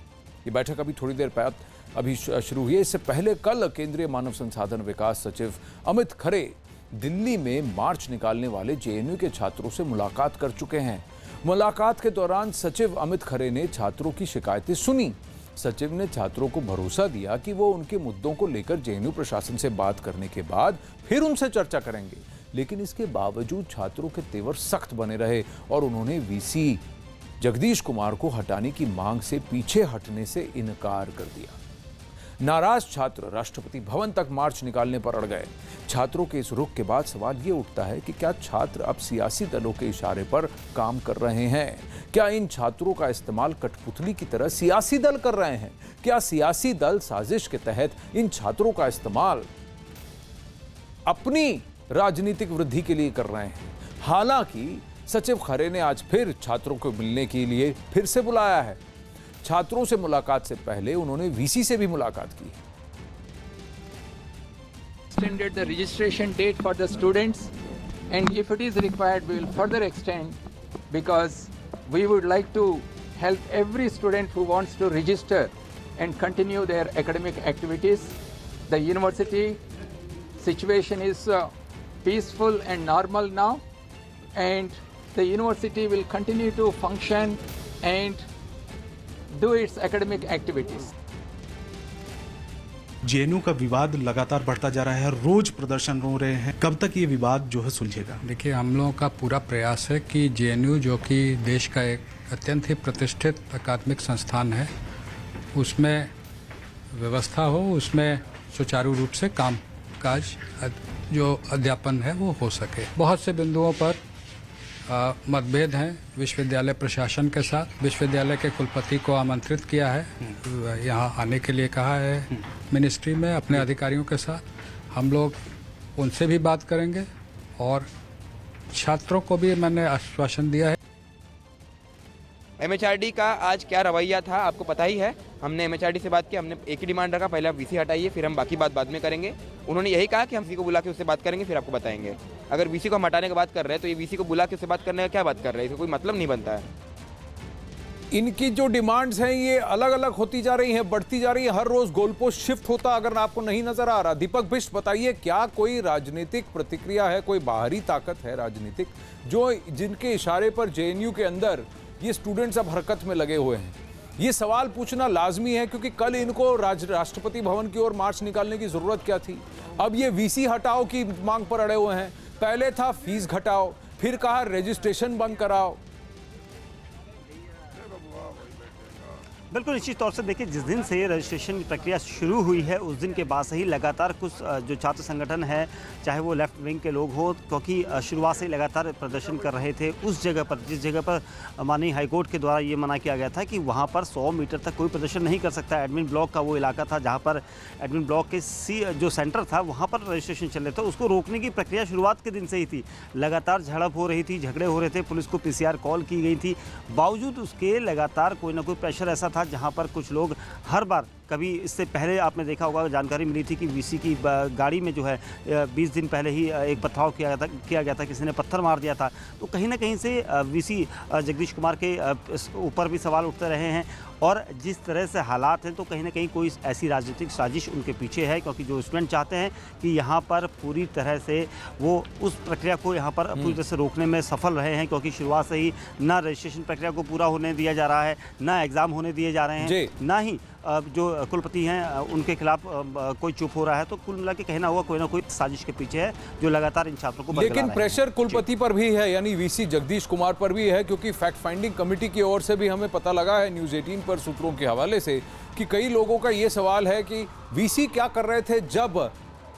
ये बैठक अभी थोड़ी देर बाद अभी शुरू हुई है। इससे पहले कल केंद्रीय मानव संसाधन विकास सचिव अमित खरे दिल्ली में मार्च निकालने वाले जेएनयू के छात्रों से मुलाकात कर चुके हैं। मुलाकात के दौरान सचिव अमित खरे ने छात्रों की शिकायतें सुनी। सचिव ने छात्रों को भरोसा दिया कि वो उनके मुद्दों को लेकर जेएनयू प्रशासन से बात करने के बाद फिर उनसे चर्चा करेंगे, लेकिन इसके बावजूद छात्रों के तेवर सख्त बने रहे और उन्होंने वीसी जगदीश कुमार को हटाने की मांग से पीछे हटने से इनकार कर दिया। नाराज छात्र राष्ट्रपति भवन तक मार्च निकालने पर अड़ गए। छात्रों के इस रुख के बाद सवाल ये उठता है कि क्या छात्र अब सियासी दलों के इशारे पर काम कर रहे हैं? क्या इन छात्रों का इस्तेमाल कठपुतली की तरह सियासी दल कर रहे हैं? क्या सियासी दल साजिश के तहत इन छात्रों का इस्तेमाल अपनी राजनीतिक वृद्धि के लिए कर रहे हैं? हालांकि सचिव खरे ने आज फिर छात्रों को मिलने के लिए फिर से बुलाया है। छात्रों से मुलाकात से पहले उन्होंने वीसी से भी मुलाकात की। Extended the registration date for the students, and if it is required, we will further extend, because we would like to help every student who wants to register and continue their academic activities. The university situation is peaceful and normal now, and the university will continue to function and do its academic activities. JNU का विवाद लगातार बढ़ता जा रहा है, रोज प्रदर्शन हो रहे हैं। कब तक ये विवाद जो है सुलझेगा? देखिए, हम लोगों का पूरा प्रयास है कि जेएनयू, जो कि देश का एक अत्यंत ही प्रतिष्ठित अकादमिक संस्थान है, उसमें व्यवस्था हो, उसमें सुचारू रूप से काम काज जो अध्यापन है वो हो सके। बहुत से बिंदुओं पर मतभेद हैं विश्वविद्यालय प्रशासन के साथ। विश्वविद्यालय के कुलपति को आमंत्रित किया है, यहाँ आने के लिए कहा है मिनिस्ट्री में अपने अधिकारियों के साथ। हम लोग उनसे भी बात करेंगे और छात्रों को भी मैंने आश्वासन दिया है। एमएचआरडी का आज क्या रवैया था आपको पता ही है। हमने एमएचआरडी से बात की, हमने एक ही डिमांड रखा, पहले आप वीसी हटाइए, फिर हम बाकी बात बाद में करेंगे। उन्होंने यही कहा कि हम वीसी को बुला के उससे बात करेंगे, फिर आपको बताएंगे। अगर वीसी को हम हटाने की बात कर रहे हैं तो ये वीसी को बुला के उससे बात करने का क्या बात कर रहे हैं? इसका कोई मतलब नहीं बनता है। इनकी जो डिमांड्स हैं ये अलग अलग होती जा रही हैं, बढ़ती जा रही है। हर रोज गोलपोस्ट शिफ्ट होता अगर आपको नहीं नजर आ रहा। दीपक बिष्ट, बताइए, क्या कोई राजनीतिक प्रतिक्रिया है, कोई बाहरी ताकत है राजनीतिक जो जिनके इशारे पर जेएनयू के अंदर ये स्टूडेंट्स अब हरकत में लगे हुए हैं? ये सवाल पूछना लाजमी है, क्योंकि कल इनको राष्ट्रपति भवन की ओर मार्च निकालने की जरूरत क्या थी? अब ये वीसी हटाओ की मांग पर अड़े हुए हैं। पहले था फीस घटाओ, फिर कहा रजिस्ट्रेशन बंद कराओ। बिल्कुल निश्चित तौर से देखिए, जिस दिन से रजिस्ट्रेशन की प्रक्रिया शुरू हुई है उस दिन के बाद से ही लगातार कुछ जो छात्र संगठन है, चाहे वो लेफ्ट विंग के लोग हो, क्योंकि शुरुआत से ही लगातार प्रदर्शन कर रहे थे उस जगह पर जिस जगह पर माननीय हाईकोर्ट के द्वारा ये मना किया गया था कि वहाँ पर 100 मीटर तक कोई प्रदर्शन नहीं कर सकता। एडमिन ब्लॉक का वो इलाका था जहाँ पर एडमिन ब्लॉक के जो सेंटर था वहाँ पर रजिस्ट्रेशन चल रहे थे। उसको रोकने की प्रक्रिया शुरुआत के दिन से ही थी। लगातार झड़प हो रही थी, झगड़े हो रहे थे, पुलिस को पीसीआर कॉल की गई थी। बावजूद उसके लगातार कोई ना कोई प्रेशर ऐसा था जहाँ पर कुछ लोग हर बार, कभी इससे पहले आपने देखा होगा, जानकारी मिली थी कि वीसी की गाड़ी में जो है 20 दिन पहले ही एक पथराव किया गया था, किसी ने पत्थर मार दिया था। तो कहीं ना कहीं से वीसी जगदीश कुमार के ऊपर भी सवाल उठते रहे हैं। और जिस तरह से हालात हैं तो कहीं ना कहीं कोई ऐसी राजनीतिक साजिश उनके पीछे है, क्योंकि जो स्टूडेंट चाहते हैं कि यहाँ पर पूरी तरह से वो उस प्रक्रिया को यहाँ पर पूरी तरह से रोकने में सफल रहे हैं, क्योंकि शुरुआत से ही ना रजिस्ट्रेशन प्रक्रिया को पूरा होने दिया जा रहा है, ना एग्ज़ाम होने दिए जा रहे हैं, ना ही जो कुलपति हैं उनके खिलाफ कोई चुप हो रहा है। तो कुल मिला के कहना होगा कोई ना कोई साजिश के पीछे है जो लगातार इन छात्रों को। लेकिन प्रेशर कुलपति पर भी है, यानी वीसी जगदीश कुमार पर भी है, क्योंकि फैक्ट फाइंडिंग कमेटी की ओर से भी हमें पता लगा है न्यूज़ 18 पर सूत्रों के हवाले से कि कई लोगों का ये सवाल है कि वीसी क्या कर रहे थे जब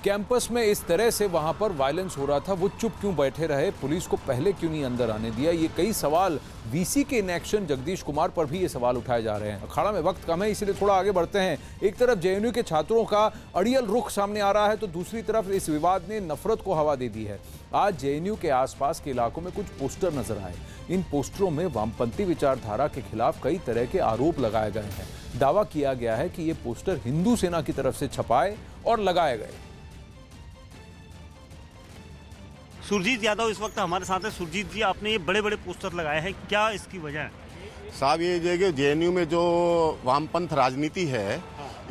कैंपस में इस तरह से वहां पर वायलेंस हो रहा था, वो चुप क्यों बैठे रहे, पुलिस को पहले क्यों नहीं अंदर आने दिया। ये कई सवाल वीसी के इनएक्शन जगदीश कुमार पर भी ये सवाल उठाए जा रहे हैं। अखाड़ा में वक्त कम है, इसलिए थोड़ा आगे बढ़ते हैं। एक तरफ जेएनयू के छात्रों का अड़ियल रुख सामने आ रहा है, तो दूसरी तरफ इस विवाद ने नफरत को हवा दे दी है। आज जेएनयू के आसपास के इलाकों में कुछ पोस्टर नजर आए। इन पोस्टरों में वामपंथी विचारधारा के खिलाफ कई तरह के आरोप लगाए गए हैं। दावा किया गया है कि ये पोस्टर हिंदू सेना की तरफ से छपाए और लगाए गए। सुरजीत यादव इस वक्त हमारे साथ है। सुरजीत जी, आपने ये बड़े बड़े पोस्टर लगाए हैं, क्या इसकी वजह है? साहब ये जो कि जेएनयू में जो वामपंथ राजनीति है,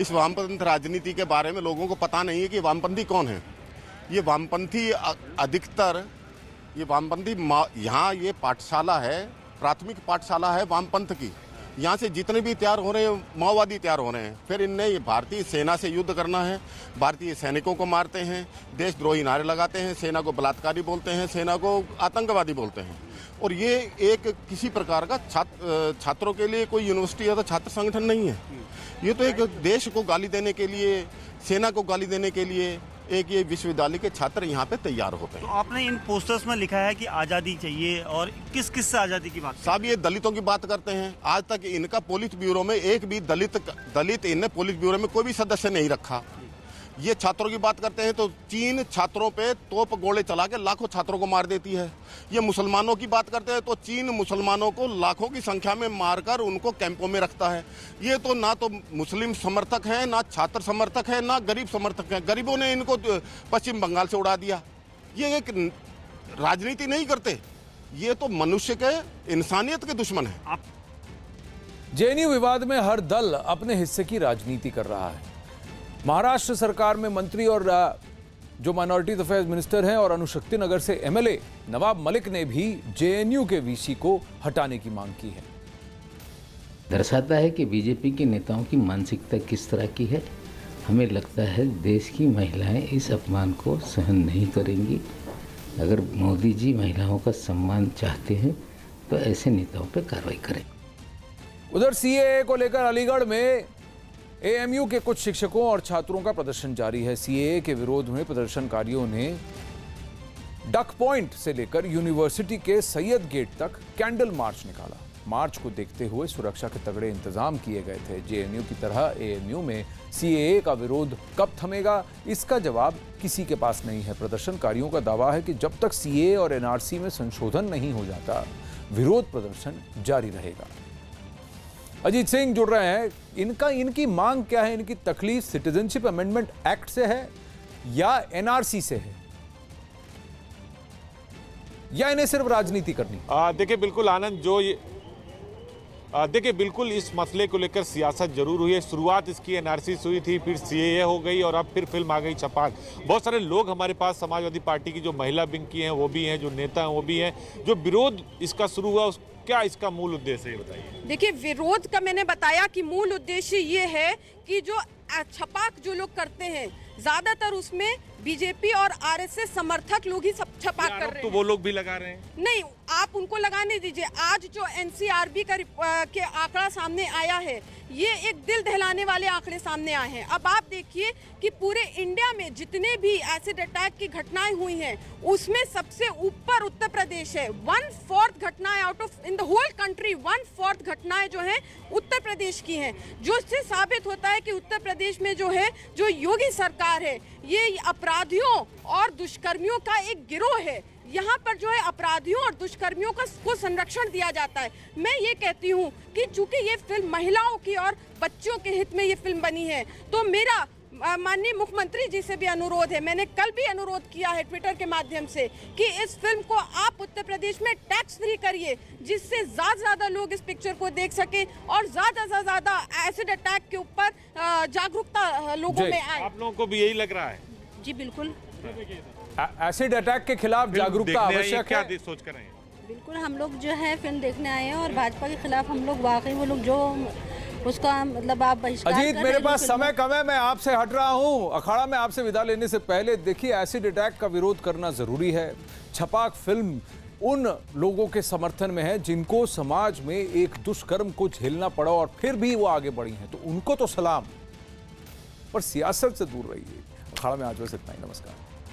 इस वामपंथ राजनीति के बारे में लोगों को पता नहीं है कि वामपंथी कौन है। ये वामपंथी अधिकतर ये वामपंथी यहाँ ये पाठशाला है, प्राथमिक पाठशाला है वामपंथ की। यहाँ से जितने भी तैयार हो रहे हैं माओवादी तैयार हो रहे हैं। फिर इनने ये भारतीय सेना से युद्ध करना है, भारतीय सैनिकों को मारते हैं, देशद्रोही नारे लगाते हैं, सेना को बलात्कारी बोलते हैं, सेना को आतंकवादी बोलते हैं। और ये एक किसी प्रकार का छात्रों के लिए कोई यूनिवर्सिटी या तो छात्र संगठन नहीं है। ये तो एक देश को गाली देने के लिए, सेना को गाली देने के लिए एक ये विश्वविद्यालय के छात्र यहाँ पे तैयार होते हैं। तो आपने इन पोस्टर्स में लिखा है कि आज़ादी चाहिए, और किस किस से आज़ादी की बात? साहब ये दलितों की बात करते हैं। आज तक इनका पोलित ब्यूरो में एक भी दलित इनने पोलित ब्यूरो में कोई भी सदस्य नहीं रखा। ये छात्रों की बात करते हैं तो चीन छात्रों पे तोप गोले चला के लाखों छात्रों को मार देती है। ये मुसलमानों की बात करते हैं तो चीन मुसलमानों को लाखों की संख्या में मारकर उनको कैंपों में रखता है। ये तो ना तो मुस्लिम समर्थक है, ना छात्र समर्थक है, ना गरीब समर्थक है। गरीबों ने इनको पश्चिम बंगाल से उड़ा दिया। ये एक राजनीति नहीं करते, ये तो मनुष्य के इंसानियत के दुश्मन है। जेएनयू विवाद में हर दल अपने हिस्से की राजनीति कर रहा है। महाराष्ट्र सरकार में मंत्री और जो माइनॉरिटी अफेयर्स मिनिस्टर हैं और अनुशक्ति नगर से एमएलए नवाब मलिक ने भी जेएनयू के वीसी को हटाने की मांग की है। दर्शाता है कि बीजेपी के नेताओं की मानसिकता किस तरह की है। हमें लगता है देश की महिलाएं इस अपमान को सहन नहीं करेंगी। अगर मोदी जी महिलाओं का सम्मान चाहते हैं तो ऐसे नेताओं पर कार्रवाई करें। उधर सीएए को लेकर अलीगढ़ में एएमयू के कुछ शिक्षकों और छात्रों का प्रदर्शन जारी है। सीएए के विरोध में प्रदर्शनकारियों ने डक पॉइंट से लेकर यूनिवर्सिटी के सैयद गेट तक कैंडल मार्च निकाला। मार्च को देखते हुए सुरक्षा के तगड़े इंतजाम किए गए थे। जेएनयू की तरह एएमयू में सीएए का विरोध कब थमेगा, इसका जवाब किसी के पास नहीं है। प्रदर्शनकारियों का दावा है कि जब तक सीएए और एनआरसी में संशोधन नहीं हो जाता, विरोध प्रदर्शन जारी रहेगा। अजीत सिंह जुड़ रहे हैं। इनकी मांग क्या है? इनकी तकलीफ सिटीजनशिप अमेंडमेंट एक्ट से है या एनआरसी से है, या इन्हें सिर्फ राजनीति करनी? देखिए बिल्कुल आनंद, जो ये देखिए बिल्कुल इस मसले को लेकर सियासत जरूर हुई है। शुरुआत इसकी एनआरसी से हुई थी, फिर सीएए हो गई और अब फिर फिल्म आ गई छपाक। बहुत सारे लोग हमारे पास समाजवादी पार्टी की जो महिला विंग की हैं वो भी हैं, जो नेता हैं वो भी हैं। जो विरोध इसका शुरू हुआ, क्या इसका मूल उद्देश्य है, बताइए। देखिए, विरोध का मैंने बताया कि मूल उद्देश्य ये है कि जो छपाक जो लोग करते हैं, ज्यादातर उसमें बीजेपी और आरएसएस समर्थक लोग ही सब छपाक कर रहे हैं। तो वो लोग भी लगा रहे हैं? नहीं, आप उनको लगाने दीजिए। आज जो एनसीआरबी के आंकड़ा सामने आया है, ये एक दिल दहलाने वाले आंकड़े सामने आए हैं। अब आप देखिए कि पूरे इंडिया में जितने भी एसिड अटैक की घटनाएं हुई हैं, उसमें सबसे ऊपर उत्तर प्रदेश है। 1/4 घटनाएं out of in the whole country, 1/4 घटनाएं जो हैं उत्तर प्रदेश की हैं, जो इससे साबित होता है कि उत्तर प्रदेश में जो है, जो योगी सरकार है, ये अपराधियों और दुष्कर्मियों का एक गिरोह है। यहाँ पर जो है अपराधियों और दुष्कर्मियों को संरक्षण दिया जाता है। मैं ये कहती हूँ कि चूंकि ये फिल्म महिलाओं की और बच्चों के हित में ये फिल्म बनी है, तो मेरा माननीय मुख्यमंत्री जी से भी अनुरोध है, मैंने कल भी अनुरोध किया है ट्विटर के माध्यम से, कि इस फिल्म को आप उत्तर प्रदेश में टैक्स फ्री करिए, जिससे ज्यादा लोग इस पिक्चर को देख सके और ज्यादा से ज्यादा एसिड अटैक के ऊपर जागरूकता लोगों में आए। आप लोगों को भी यही लग रहा है? जी बिल्कुल, एसिड अटैक के खिलाफ जागरूकता आवश्यक है। क्या सोच कर रहे हैं? बिल्कुल, हम लोग जो है फिल्म देखने आए हैं और भाजपा के खिलाफ हम लोग वाकई वो लोग जो उसका मतलब आप बहिष्कार कर रहे हैं। अजीत, मेरे पास समय कम है, मैं आपसे हट रहा हूं। अखाड़ा में आपसे विदा लेने से पहले देखिए, एसिड अटैक का विरोध करना जरूरी है। छपाक फिल्म उन लोगों के समर्थन में है जिनको समाज में एक दुष्कर्म को झेलना पड़ा और फिर भी वो आगे बढ़ी हैं, तो उनको तो सलाम, पर सियासत से दूर रहिए। अखाड़ा में आज बस इतना ही। नमस्कार।